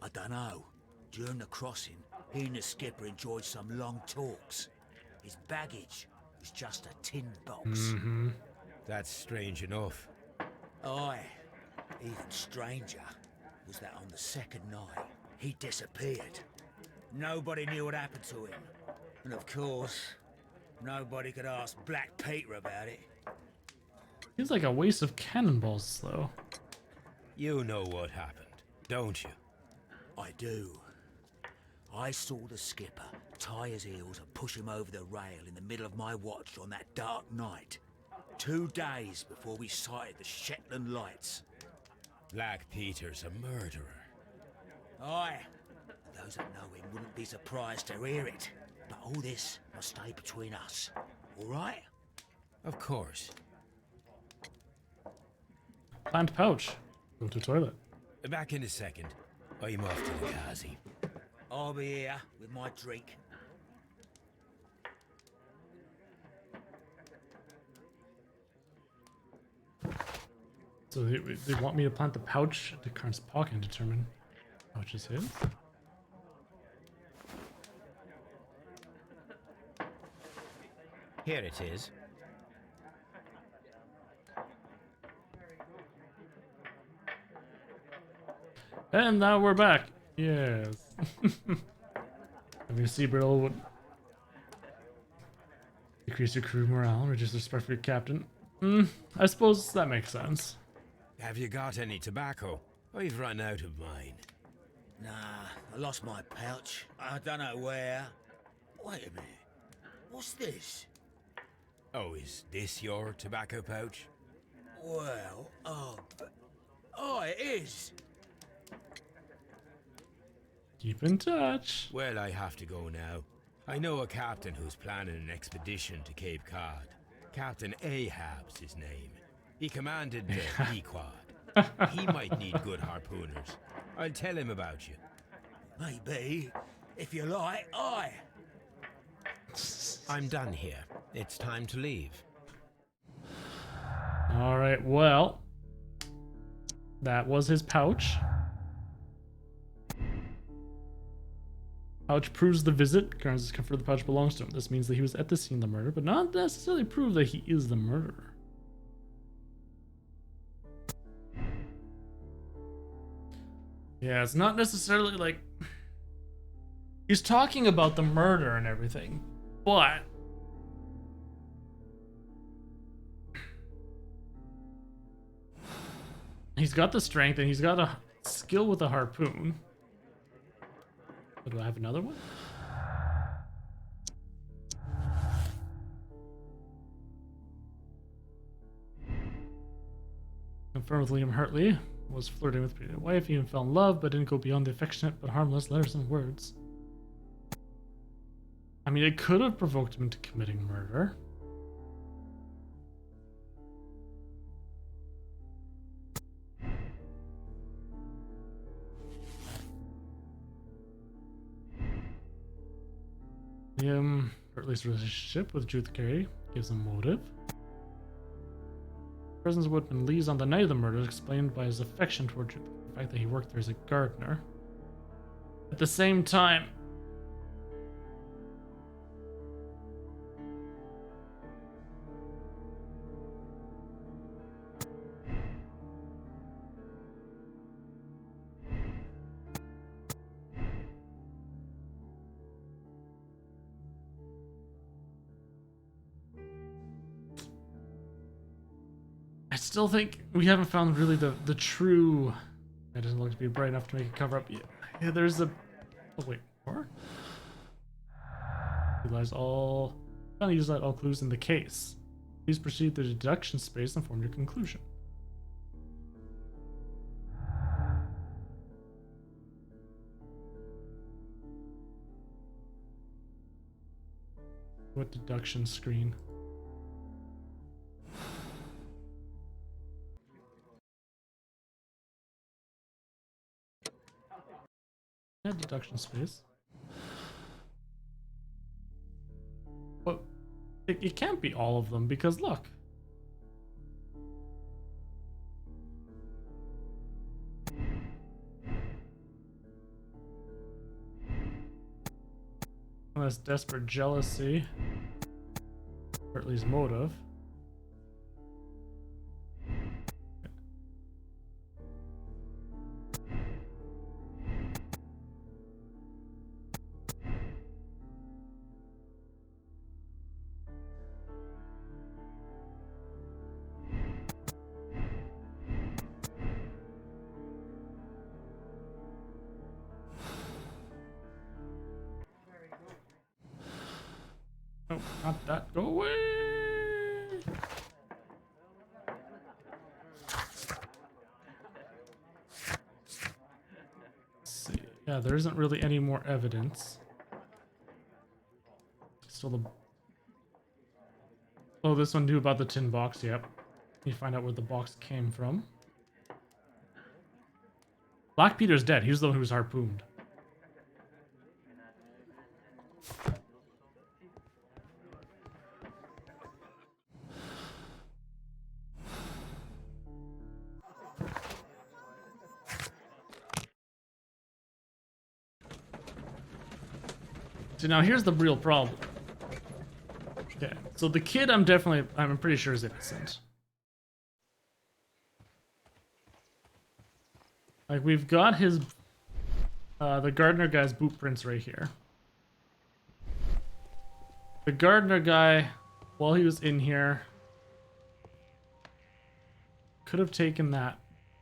I dunno. During the crossing, he and the skipper enjoyed some long talks. His baggage was just a tin box. That's strange enough. Aye. Even stranger was that on the second night, he disappeared. Nobody knew what happened to him. And of course, nobody could ask Black Peter about it. Seems like a waste of cannonballs, though. You know what happened, don't you? I do. I saw the skipper tie his heels and push him over the rail in the middle of my watch on that dark night. 2 days before we sighted the Shetland lights. Black Peter's a murderer. Aye. Those that know him wouldn't be surprised to hear it. But all this must stay between us. All right? Of course. Plant pouch. Go to toilet. Back in a second. I'm off to the Kazi. I'll be here with my drink. So they want me to plant the pouch at the current's pocket and determine pouch is his? Here it is. And now we're back. Yes. Having a sea brittle would decrease your crew morale, reduce respect for your captain. I suppose that makes sense. Have you got any tobacco? I've run out of mine. Nah, I lost my pouch. I don't know where. Wait a minute. What's this? Oh, is this your tobacco pouch? Well, oh, it is. Keep in touch. Well, I have to go now. I know a captain who's planning an expedition to Cape Cod. Captain Ahab's his name. He commanded the Pequod. He might need good harpooners. I'll tell him about you. Maybe. If you like, aye. I'm done here. It's time to leave. Alright, well. That was his pouch. Pouch proves the visit. Carnes has confirmed the pouch belongs to him. This means that he was at the scene of the murder, but not necessarily prove that he is the murderer. Yeah, it's not necessarily like... He's talking about the murder and everything, but... He's got the strength and he's got a skill with a harpoon. Do I have another one? Confirmed with Liam Hartley. Was flirting with his wife. He even fell in love, but didn't go beyond the affectionate but harmless letters and words. I mean, it could have provoked him into committing murder. Hartley's relationship with Judith Carey gives him motive. Presence of Woodman leaves on the night of the murder is explained by his affection toward Judith, the fact that he worked there as a gardener. At the same time, I still think we haven't found really the true... That doesn't look to be bright enough to make a cover up yet. Yeah, there's a... Oh, wait. More? Utilize all... Finally use all clues in the case. Please proceed to the deduction space and form your conclusion. What deduction screen? Yeah, deduction space. But it can't be all of them because look. Unless desperate jealousy, or at least motive. No, not that. Go away! Let's see. Yeah, there isn't really any more evidence. Still the... Oh, this one knew about the tin box, yep. You find out where the box came from. Black Peter's dead. He was the one who was harpooned. So now here's the real problem. Okay, so the kid I'm pretty sure is innocent. Like, we've got his, the gardener guy's boot prints right here. The gardener guy, while he was in here, could have taken that.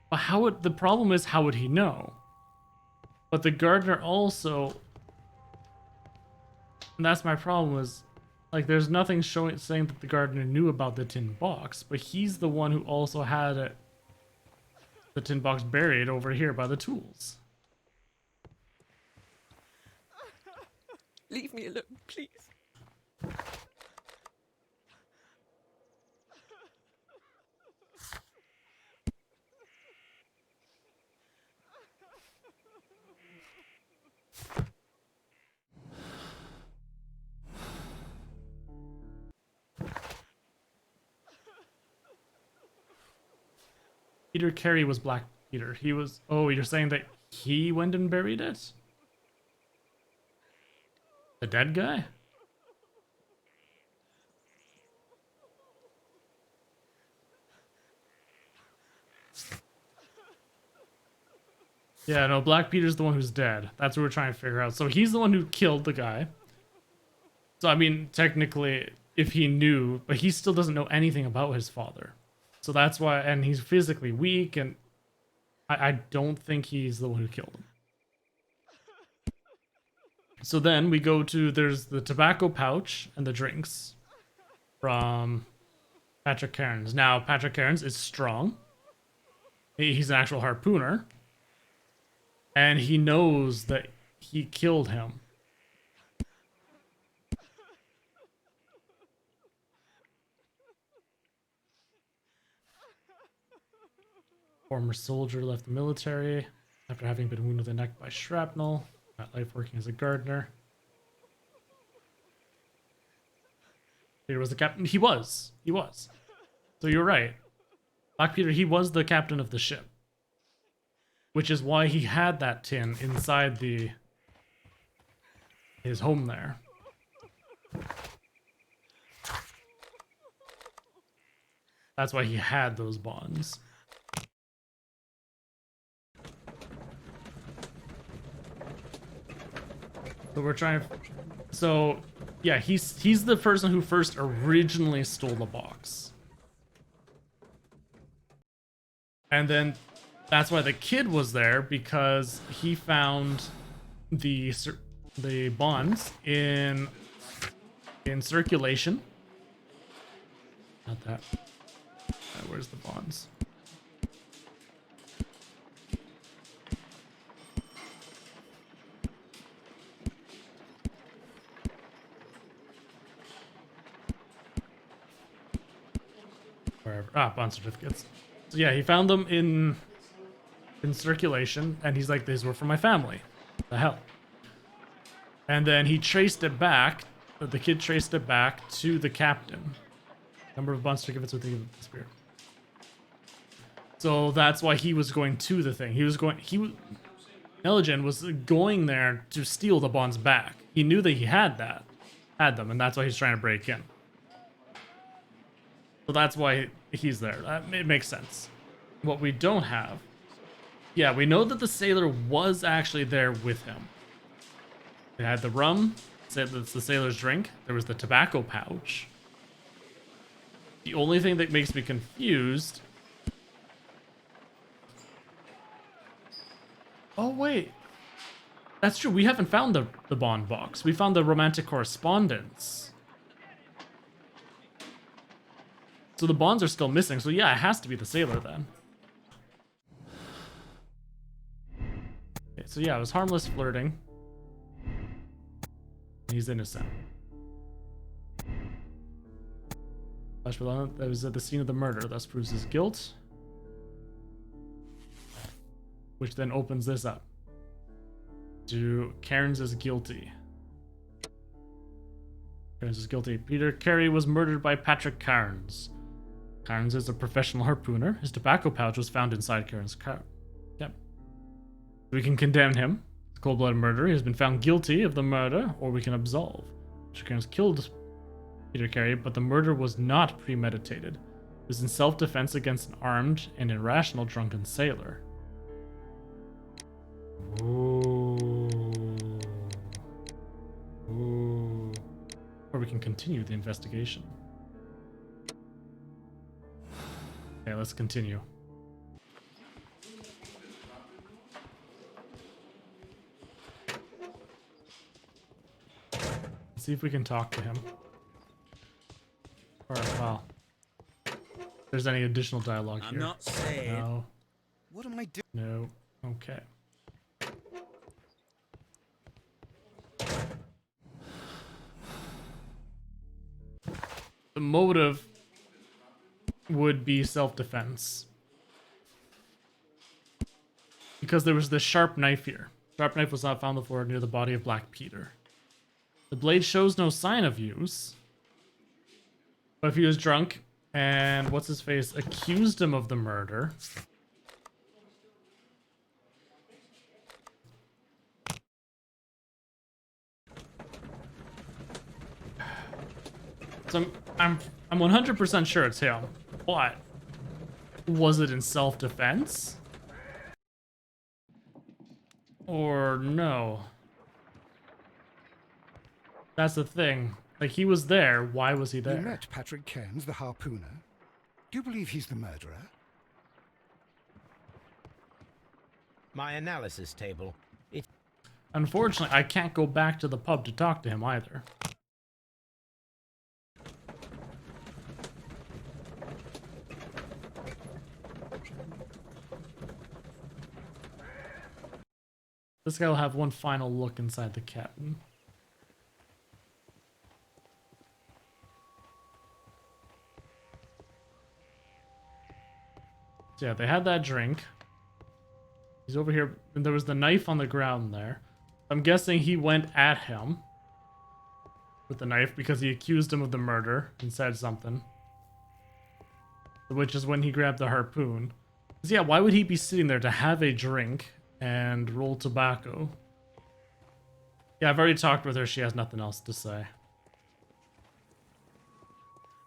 But the problem is, how would he know? But the gardener also, and that's my problem, is, like, there's nothing saying that the gardener knew about the tin box, but he's the one who also had it, the tin box buried over here by the tools. Leave me alone, please. Peter Carey was Black Peter. He was... Oh, you're saying that he went and buried it? The dead guy? Yeah, no, Black Peter's the one who's dead. That's what we're trying to figure out. So he's the one who killed the guy. So, I mean, technically, if he knew, but he still doesn't know anything about his father. So that's why, and he's physically weak, and I don't think he's the one who killed him. So then we go to, there's the tobacco pouch and the drinks from Patrick Cairns. Now, Patrick Cairns is strong. He's an actual harpooner. And he knows that he killed him. Former soldier left the military after having been wounded in the neck by shrapnel. Got life working as a gardener. Peter was the captain. He was. So you're right. Black Peter, he was the captain of the ship. Which is why he had that tin inside his home there. That's why he had those bonds. So we're trying. So yeah, he's the person who first originally stole the box, and then That's why the kid was there, because he found the bonds in circulation. Not that. Where's the bonds? Wherever. Ah, bond certificates. So yeah, he found them in circulation, and he's like, these were for my family. The hell. And then he traced it back. The kid traced it back to the captain. Number of bond certificates with the spirit. So that's why he was going to the thing. Neligen was going there to steal the bonds back. He knew that he had them, and that's why he's trying to break in. So that's why he's there. It makes sense. What we don't have, yeah, we know that the sailor was actually there with him. They had the rum, that's the sailor's drink. There was the tobacco pouch. The only thing that makes me confused. Oh wait, that's true. We haven't found the bond box. We found the romantic correspondence. So the bonds are still missing. So yeah, it has to be the sailor then. Okay, so yeah, it was harmless flirting. He's innocent. That was at the scene of the murder. Thus proves his guilt. Which then opens this up. Cairns is guilty. Cairns is guilty. Peter Carey was murdered by Patrick Cairns. Cairns is a professional harpooner. His tobacco pouch was found inside Cairns' car. Yep. We can condemn him. It's cold-blooded murder. He has been found guilty of the murder, or we can absolve. Patrick Cairns killed Peter Carey, but the murder was not premeditated. It was in self-defense against an armed and irrational drunken sailor. Ooh. Ooh. Or we can continue the investigation. Okay, let's continue. Let's see if we can talk to him. Or, well, if there's any additional dialogue here. I'm not saying. No. What am I doing? No. Okay. The motive would be self-defense. Because there was this sharp knife here. Sharp knife was not found on the floor near the body of Black Peter. The blade shows no sign of use. But if he was drunk and what's-his-face accused him of the murder... So I'm 100% sure it's him, but was it in self-defense? Or no? That's the thing. Like, he was there, why was he there? You met Patrick Cairns, the harpooner. Do you believe he's the murderer? My analysis table. Unfortunately, I can't go back to the pub to talk to him either. This guy will have one final look inside the cabin. So yeah, they had that drink. He's over here, and there was the knife on the ground there. I'm guessing he went at him with the knife because he accused him of the murder and said something. Which is when he grabbed the harpoon. So yeah, why would he be sitting there to have a drink and roll tobacco? Yeah, I've already talked with her. She has nothing else to say.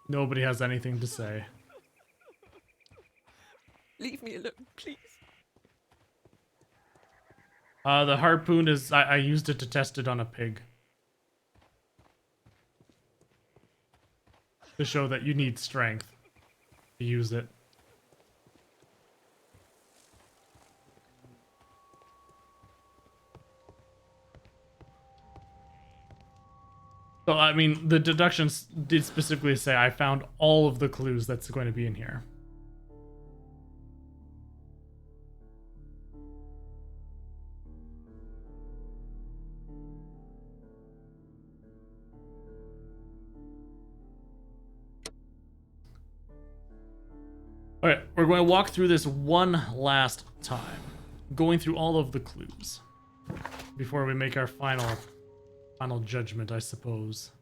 Nobody has anything to say. Leave me alone, please. The harpoon is... I used it to test it on a pig. To show that you need strength to use it. So, I mean, the deductions did specifically say I found all of the clues that's going to be in here. All right, we're going to walk through this one last time, going through all of the clues before we make our final judgment, I suppose.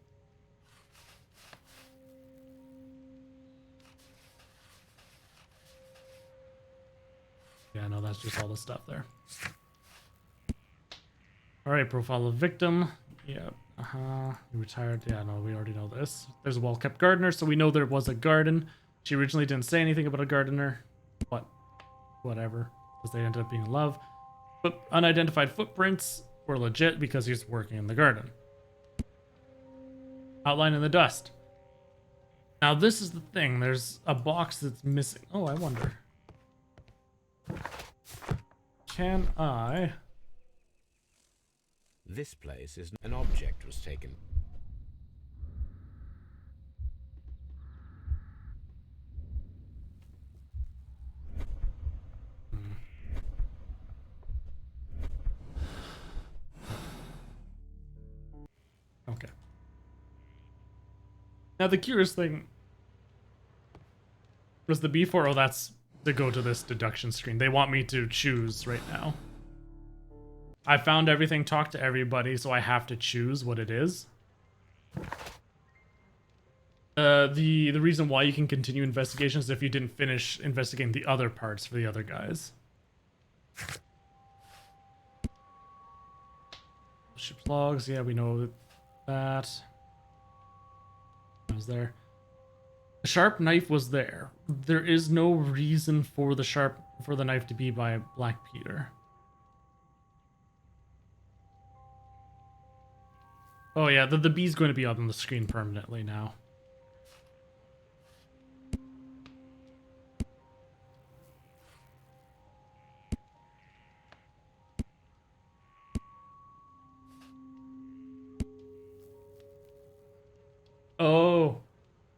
Yeah, no, that's just all the stuff there. All right, profile of victim. Yeah, he retired. Yeah, no, we already know this. There's a well-kept gardener, so we know there was a garden. She originally didn't say anything about a gardener, but whatever, because they ended up being in love. But unidentified footprints were legit because he's working in the garden. Outline in the dust. Now this is the thing. There's a box that's missing. Oh, I wonder. Can I? This place is an object was taken. Okay. Now the curious thing was the B4. Oh, that's to go to this deduction screen. They want me to choose right now. I found everything, talked to everybody, so I have to choose what it is. The reason why you can continue investigations is if you didn't finish investigating the other parts for the other guys. Ship's logs, yeah, we know that. Was there? The sharp knife was there. There is no reason for the knife to be by Black Peter. Oh yeah, the B's going to be up on the screen permanently now. Oh,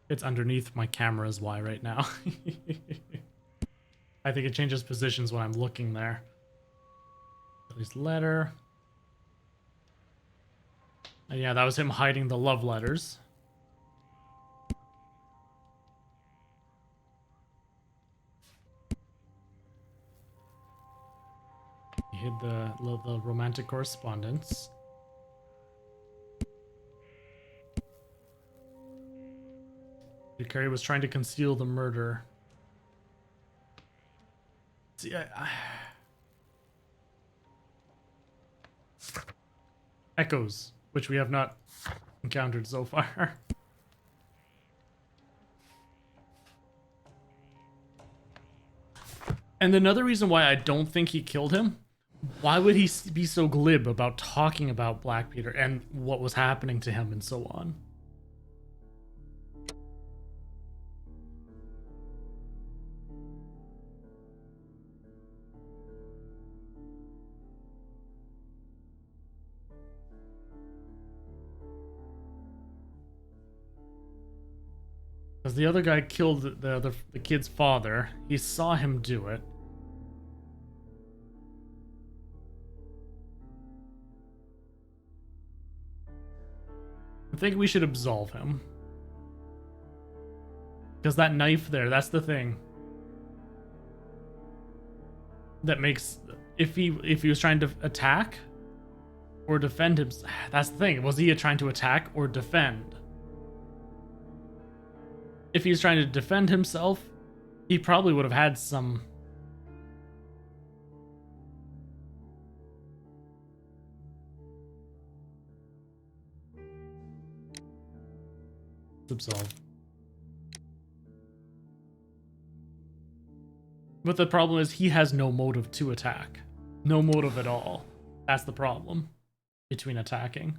it's underneath my camera's Y right now. I think it changes positions when I'm looking there. His letter. And yeah, that was him hiding the love letters. He hid the romantic correspondence. Carey was trying to conceal the murder. See, Echoes, which we have not encountered so far. And another reason why I don't think he killed him, why would he be so glib about talking about Black Peter and what was happening to him and so on? Because the other guy killed the kid's father. He saw him do it. I think we should absolve him. Because that knife there, that's the thing. That makes... If he was trying to attack or defend him... That's the thing. Was he trying to attack or defend? If he was trying to defend himself, he probably would have had some... Absolve. But the problem is he has no motive to attack. No motive at all. That's the problem between attacking.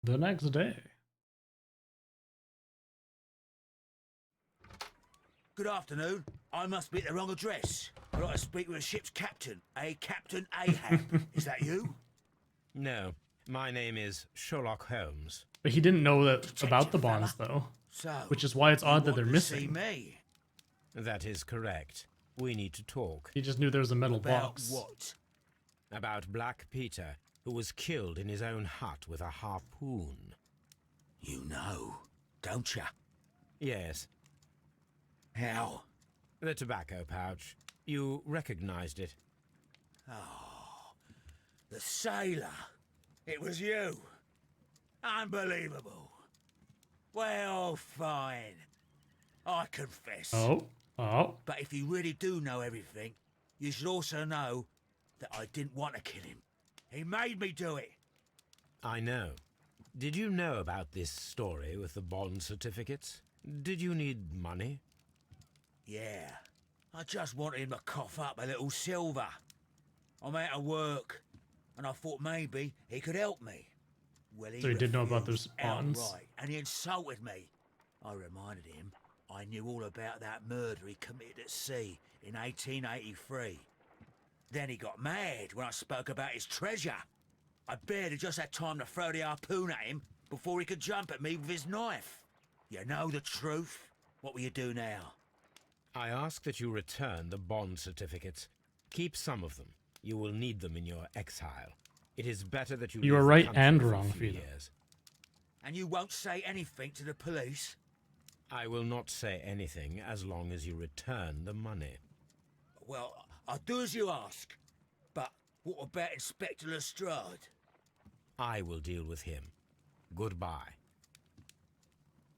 The next day. good afternoon. I must be at the wrong address. I'd like to speak with a ship's captain, Captain Ahab. Is that you? No, my name is Sherlock Holmes. But he didn't know that Detective about the fella. bonds, though. So, Which is why it's you odd that want they're to see missing. me? That is correct. We need to talk. He just knew there was a metal About box. what? About Black Peter, who was killed in his own hut with a harpoon. You know, don't you? Yes, How? the tobacco pouch. You recognized it. Oh, the sailor. It was you. Unbelievable. Well, fine. I confess. Oh. But if you really do know everything, you should also know that I didn't want to kill him. He made me do it. I know. Did you know about this story with the bond certificates? Did you need money? Yeah. I just wanted him to cough up a little silver. I'm out of work, and I thought maybe he could help me. Well, So he did know about those refused bonds. outright, and he insulted me. I reminded him I knew all about that murder he committed at sea in 1883. Then he got mad when I spoke about his treasure. I barely just had time to throw the harpoon at him before he could jump at me with his knife. You know the truth. What will you do now? I ask that you return the bond certificates. Keep some of them. You will need them in your exile. It is better that you You are leave the right country and for a wrong, few Fido. years. And you won't say anything to the police? I will not say anything as long as you return the money. Well, I'll do as you ask. But what about Inspector Lestrade? I will deal with him. Goodbye.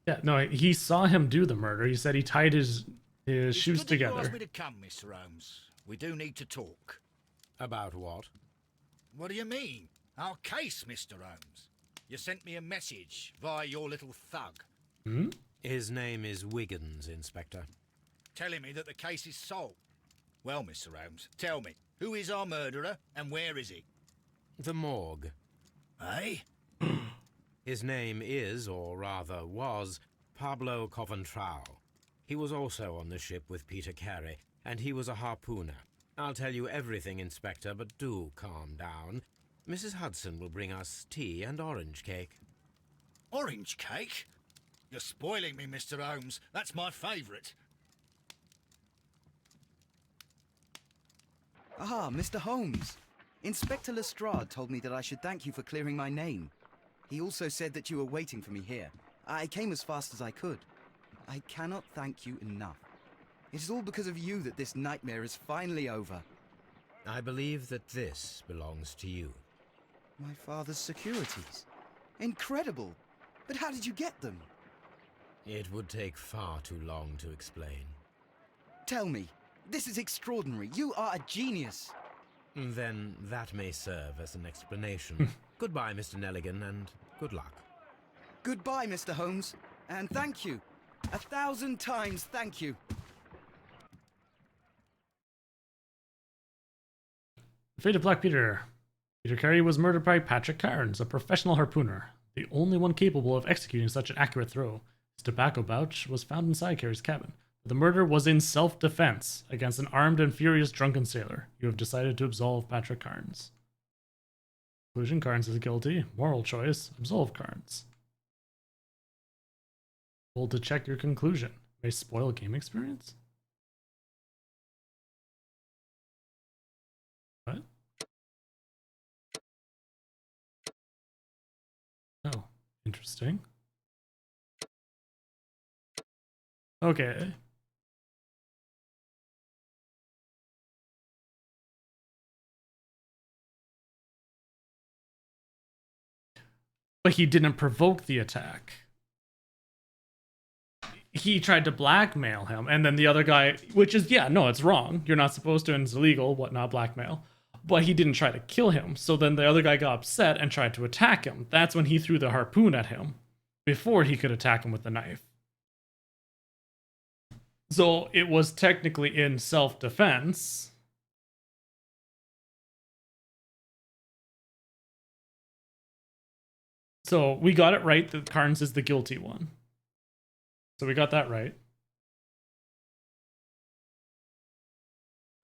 Yeah, no, he saw him do the murder. He said he tied his It's shoes good that you together. asked me to come, Mr. Holmes. We do need to talk. About what? What do you mean? Our case, Mr. Holmes. You sent me a message via your little thug, Hmm? His name is Wiggins, Inspector. telling me that the case is solved. Well, Mr. Holmes, tell me, who is our murderer and where is he? The morgue. Eh? His name is, or rather was, Pablo Coventral. He was also on the ship with Peter Carey, and he was a harpooner. I'll tell you everything, Inspector, but do calm down. Mrs. Hudson will bring us tea and orange cake. Orange cake? You're spoiling me, Mr. Holmes. That's my favourite. Ah, Mr. Holmes. Inspector Lestrade told me that I should thank you for clearing my name. He also said that you were waiting for me here. I came as fast as I could. I cannot thank you enough. It is all because of you that this nightmare is finally over. I believe that this belongs to you. My father's securities. Incredible! But how did you get them? It would take far too long to explain. Tell me. This is extraordinary. You are a genius. Then that may serve as an explanation. Goodbye, Mr. Nelligan, and good luck. Goodbye, Mr. Holmes. And thank you. 1,000 times thank you. The fate of Black Peter. Peter Carey was murdered by Patrick Carnes, a professional harpooner, the only one capable of executing such an accurate throw. His tobacco pouch was found inside Carey's cabin. The murder was in self-defense against an armed and furious drunken sailor. You have decided to absolve Patrick Carnes. Conclusion: Carnes is guilty. Moral choice: absolve Carnes. Hold to check your conclusion. May spoil game experience? What? Oh, interesting. Okay. But he didn't provoke the attack. He tried to blackmail him, and then the other guy, which is, yeah, no, it's wrong. You're not supposed to, and it's illegal, whatnot, blackmail. But he didn't try to kill him. So then the other guy got upset and tried to attack him. That's when he threw the harpoon at him, before he could attack him with the knife. So it was technically in self-defense. So we got it right that Carnes is the guilty one. So we got that right.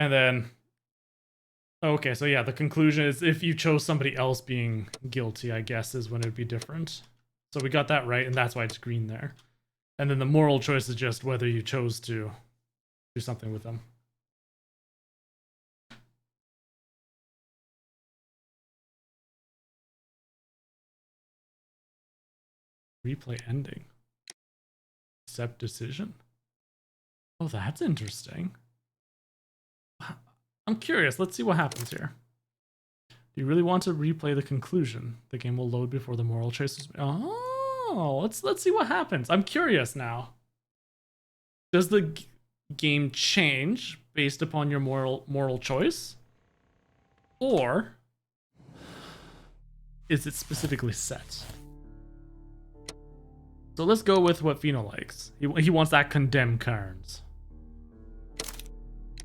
And then, okay, so yeah, the conclusion is if you chose somebody else being guilty, I guess, is when it'd be different. So we got that right, and that's why it's green there. And then the moral choice is just whether you chose to do something with them. Replay ending. Accept decision. Oh, that's interesting. I'm curious. Let's see what happens here. Do you really want to replay the conclusion? The game will load before the moral choice is... Oh, let's see what happens. I'm curious now. Does the game change based upon your moral choice? Or is it specifically set? So let's go with what Fino likes. He wants that condemn cards.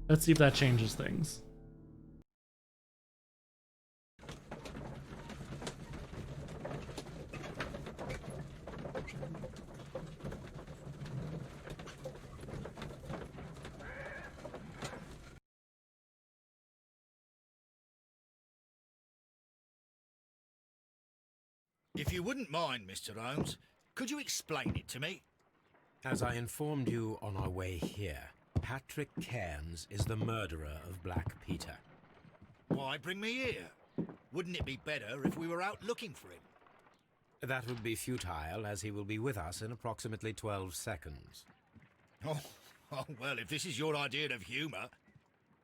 Let's see if that changes things. If you wouldn't mind, Mr. Holmes, could you explain it to me? As I informed you on our way here, Patrick Cairns is the murderer of Black Peter. Why bring me here? Wouldn't it be better if we were out looking for him? That would be futile, as he will be with us in approximately 12 seconds. Oh, well, if this is your idea of humour...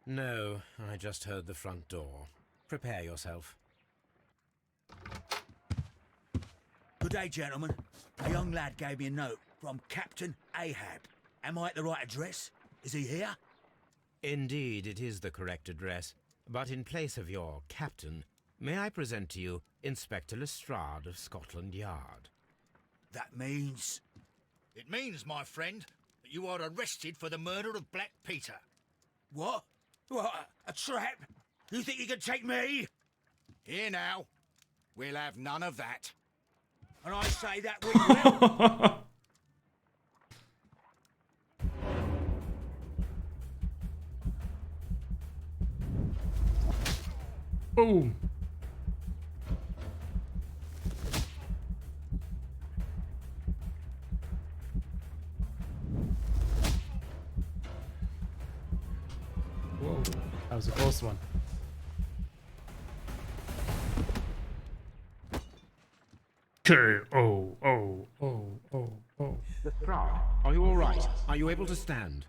No, I just heard the front door. Prepare yourself. Good day, gentlemen. A young lad gave me a note from Captain Ahab. Am I at the right address? Is he here? Indeed, it is the correct address. But in place of your captain, may I present to you Inspector Lestrade of Scotland Yard? That means... It means, my friend, that you are arrested for the murder of Black Peter. What? What? A trap? You think you can take me? Here now. We'll have none of that. And I say that we will. Boom. Whoa, that was a close one. Oh. Lestrade, are you all right? Are you able to stand?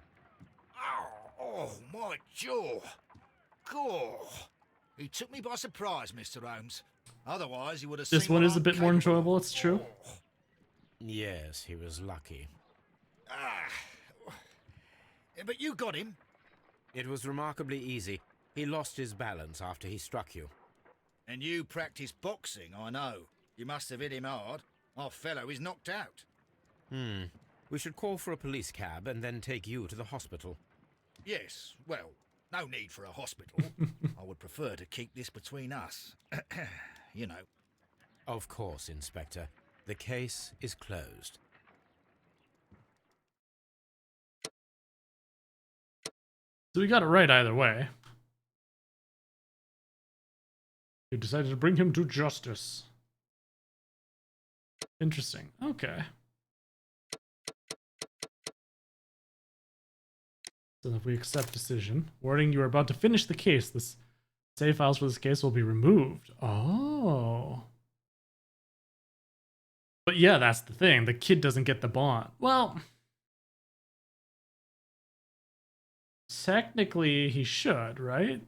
Oh, my jaw. Gore. He took me by surprise, Mr. Holmes. Otherwise, he would have seen This one what is a I'm bit more capable enjoyable, of. it's true. Yes, he was lucky. But you got him. It was remarkably easy. He lost his balance after he struck you. And you practice boxing, I know. You must have hit him hard. Our fellow is knocked out. We should call for a police cab and then take you to the hospital. Yes, well, no need for a hospital. I would prefer to keep this between us. You know. Of course, Inspector. The case is closed. So we got it right either way. You decided to bring him to justice. Interesting. Okay. So if we accept decision, warning you are about to finish the case. The save files for this case will be removed. Oh. But yeah, that's the thing. The kid doesn't get the bond. Well, technically he should, right?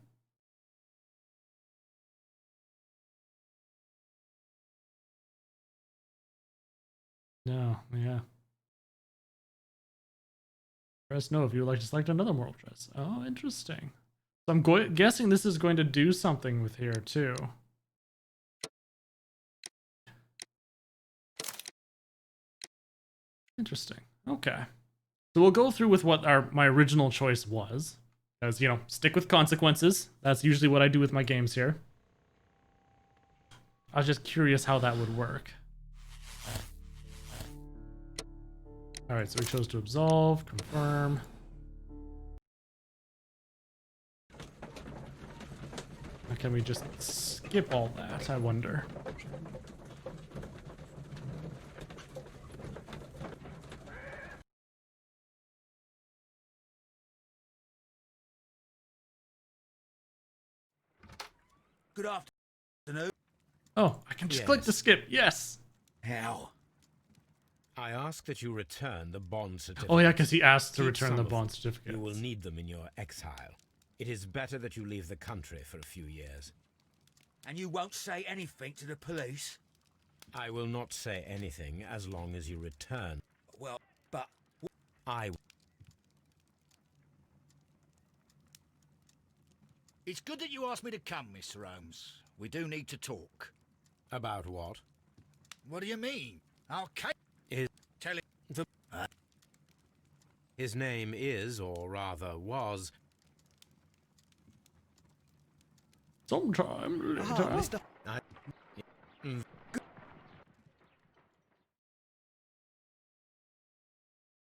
No, yeah. Press no if you would like to select another moral choice. Oh, interesting. So I'm guessing this is going to do something with here too. Interesting. Okay. So we'll go through with what my original choice was. As, you know, stick with consequences. That's usually what I do with my games here. I was just curious how that would work. Alright, so we chose to absolve, confirm. can we just skip all that, I wonder? Good afternoon. Oh, I can just click to skip. Yes. How? I ask that you return the bond certificate. Oh yeah, because he asked to Keep return some the of bond them. certificate. You will need them in your exile. It is better that you leave the country for a few years. And you won't say anything to the police? I will not say anything as long as you return. Well, but... I... It's good that you asked me to come, Mr. Holmes. We do need to talk. About what? What do you mean? I'll tell him. His name is, or rather was... Sometime later. Mr.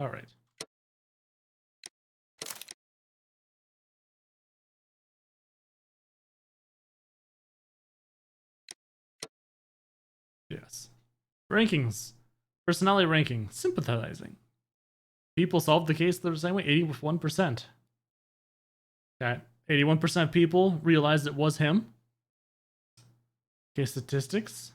All right. Yes. Rankings. Personality ranking. Sympathizing. People solved the case the same way. 81%. Okay. 81% people realized it was him. Case statistics.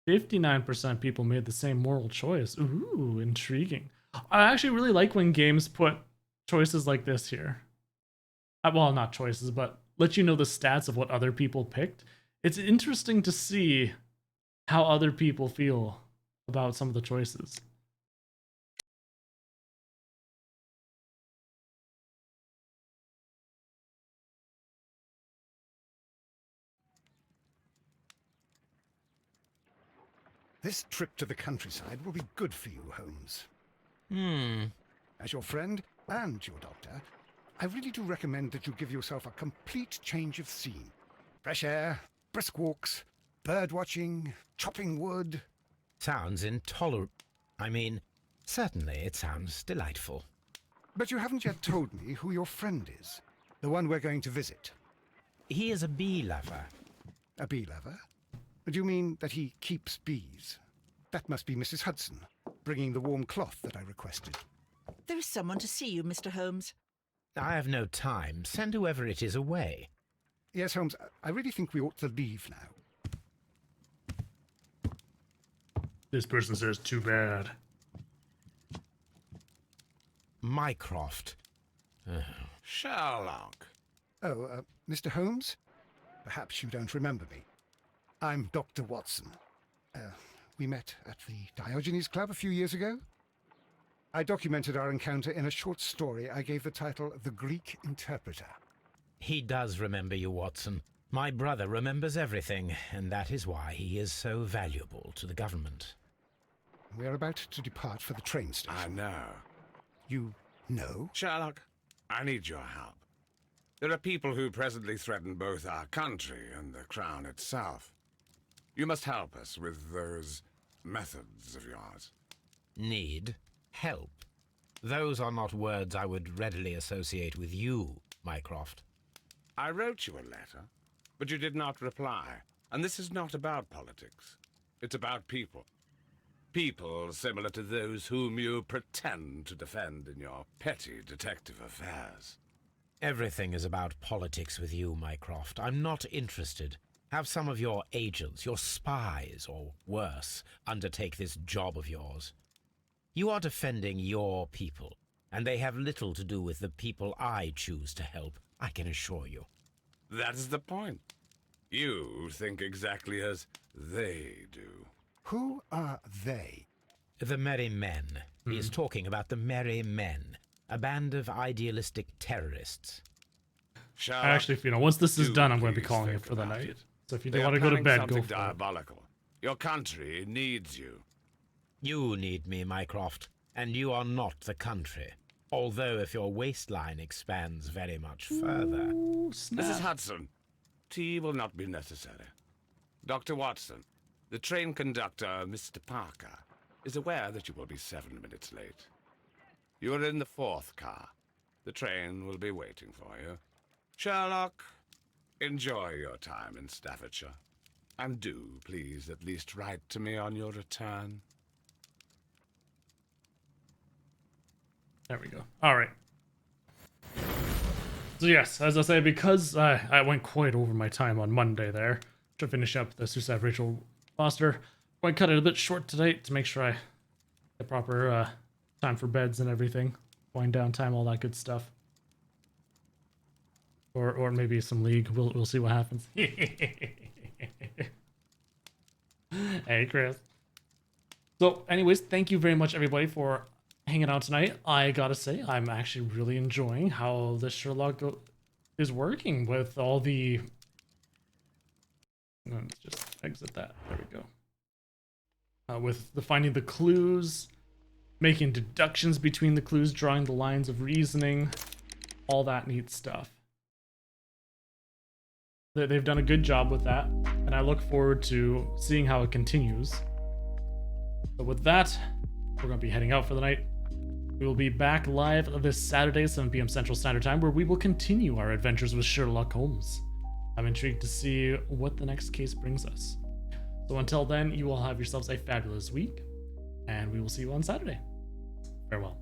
59% people made the same moral choice. Ooh, intriguing. I actually really like when games put choices like this here. Well, not choices, but let you know the stats of what other people picked. It's interesting to see how other people feel about some of the choices. This trip to the countryside will be good for you, Holmes. Hmm. As your friend and your doctor, I really do recommend that you give yourself a complete change of scene. Fresh air, brisk walks, bird watching, chopping wood. Sounds intolerable. I mean, certainly it sounds delightful. But you haven't yet told me who your friend is. The one we're going to visit. He is a bee lover. A bee lover? Do you mean that he keeps bees? That must be Mrs. Hudson, bringing the warm cloth that I requested. There is someone to see you, Mr. Holmes. I have no time. Send whoever it is away. Yes, Holmes, I really think we ought to leave now. This person says too bad. Mycroft. Sherlock. Oh, Mr. Holmes? Perhaps you don't remember me. I'm Dr. Watson. We met at the Diogenes Club a few years ago. I documented our encounter in a short story I gave the title The Greek Interpreter. He does remember you, Watson. My brother remembers everything, and that is why he is so valuable to the government. We're about to depart for the train station. I know. You know? Sherlock, I need your help. There are people who presently threaten both our country and the Crown itself. You must help us with those methods of yours. Need? Help? Those are not words I would readily associate with you, Mycroft. I wrote you a letter, but you did not reply. And this is not about politics. It's about people. People similar to those whom you pretend to defend in your petty detective affairs. Everything is about politics with you, Mycroft. I'm not interested. Have some of your agents, your spies, or worse, undertake this job of yours. You are defending your people, and they have little to do with the people I choose to help, I can assure you. That's the point. You think exactly as they do. Who are they? The Merry Men. He is talking about the Merry Men, a band of idealistic terrorists. I actually, once this is done, I'm going to be calling it for the night. So if you don't want to go to bed, go for diabolical. Your country needs you. You need me, Mycroft, and you are not the country. Although if your waistline expands very much further... Mrs. Hudson, tea will not be necessary. Dr. Watson, the train conductor, Mr. Parker, is aware that you will be 7 minutes late. You are in the 4th car. The train will be waiting for you. Sherlock, Enjoy your time in Staffordshire. And do, please, at least write to me on your return. There we go. All right. So yes, as I say, because I went quite over my time on Monday there to finish up the Suicide of Rachel Foster, I'm going to cut it a bit short tonight to make sure I get proper time for beds and everything, wind down time, all that good stuff. Or maybe some League. We'll see what happens. Hey, Chris. So, anyways, thank you very much, everybody, for hanging out tonight. I gotta say, I'm actually really enjoying how the Sherlock is working with all the... Let's just exit that. There we go. With the finding the clues, making deductions between the clues, drawing the lines of reasoning, all that neat stuff. They've done a good job with that, and I look forward to seeing how it continues. So with that, we're going to be heading out for the night. We will be back live this Saturday, 7 p.m. Central Standard Time, where we will continue our adventures with Sherlock Holmes. I'm intrigued to see what the next case brings us. So until then, you all have yourselves a fabulous week, and we will see you on Saturday. Farewell.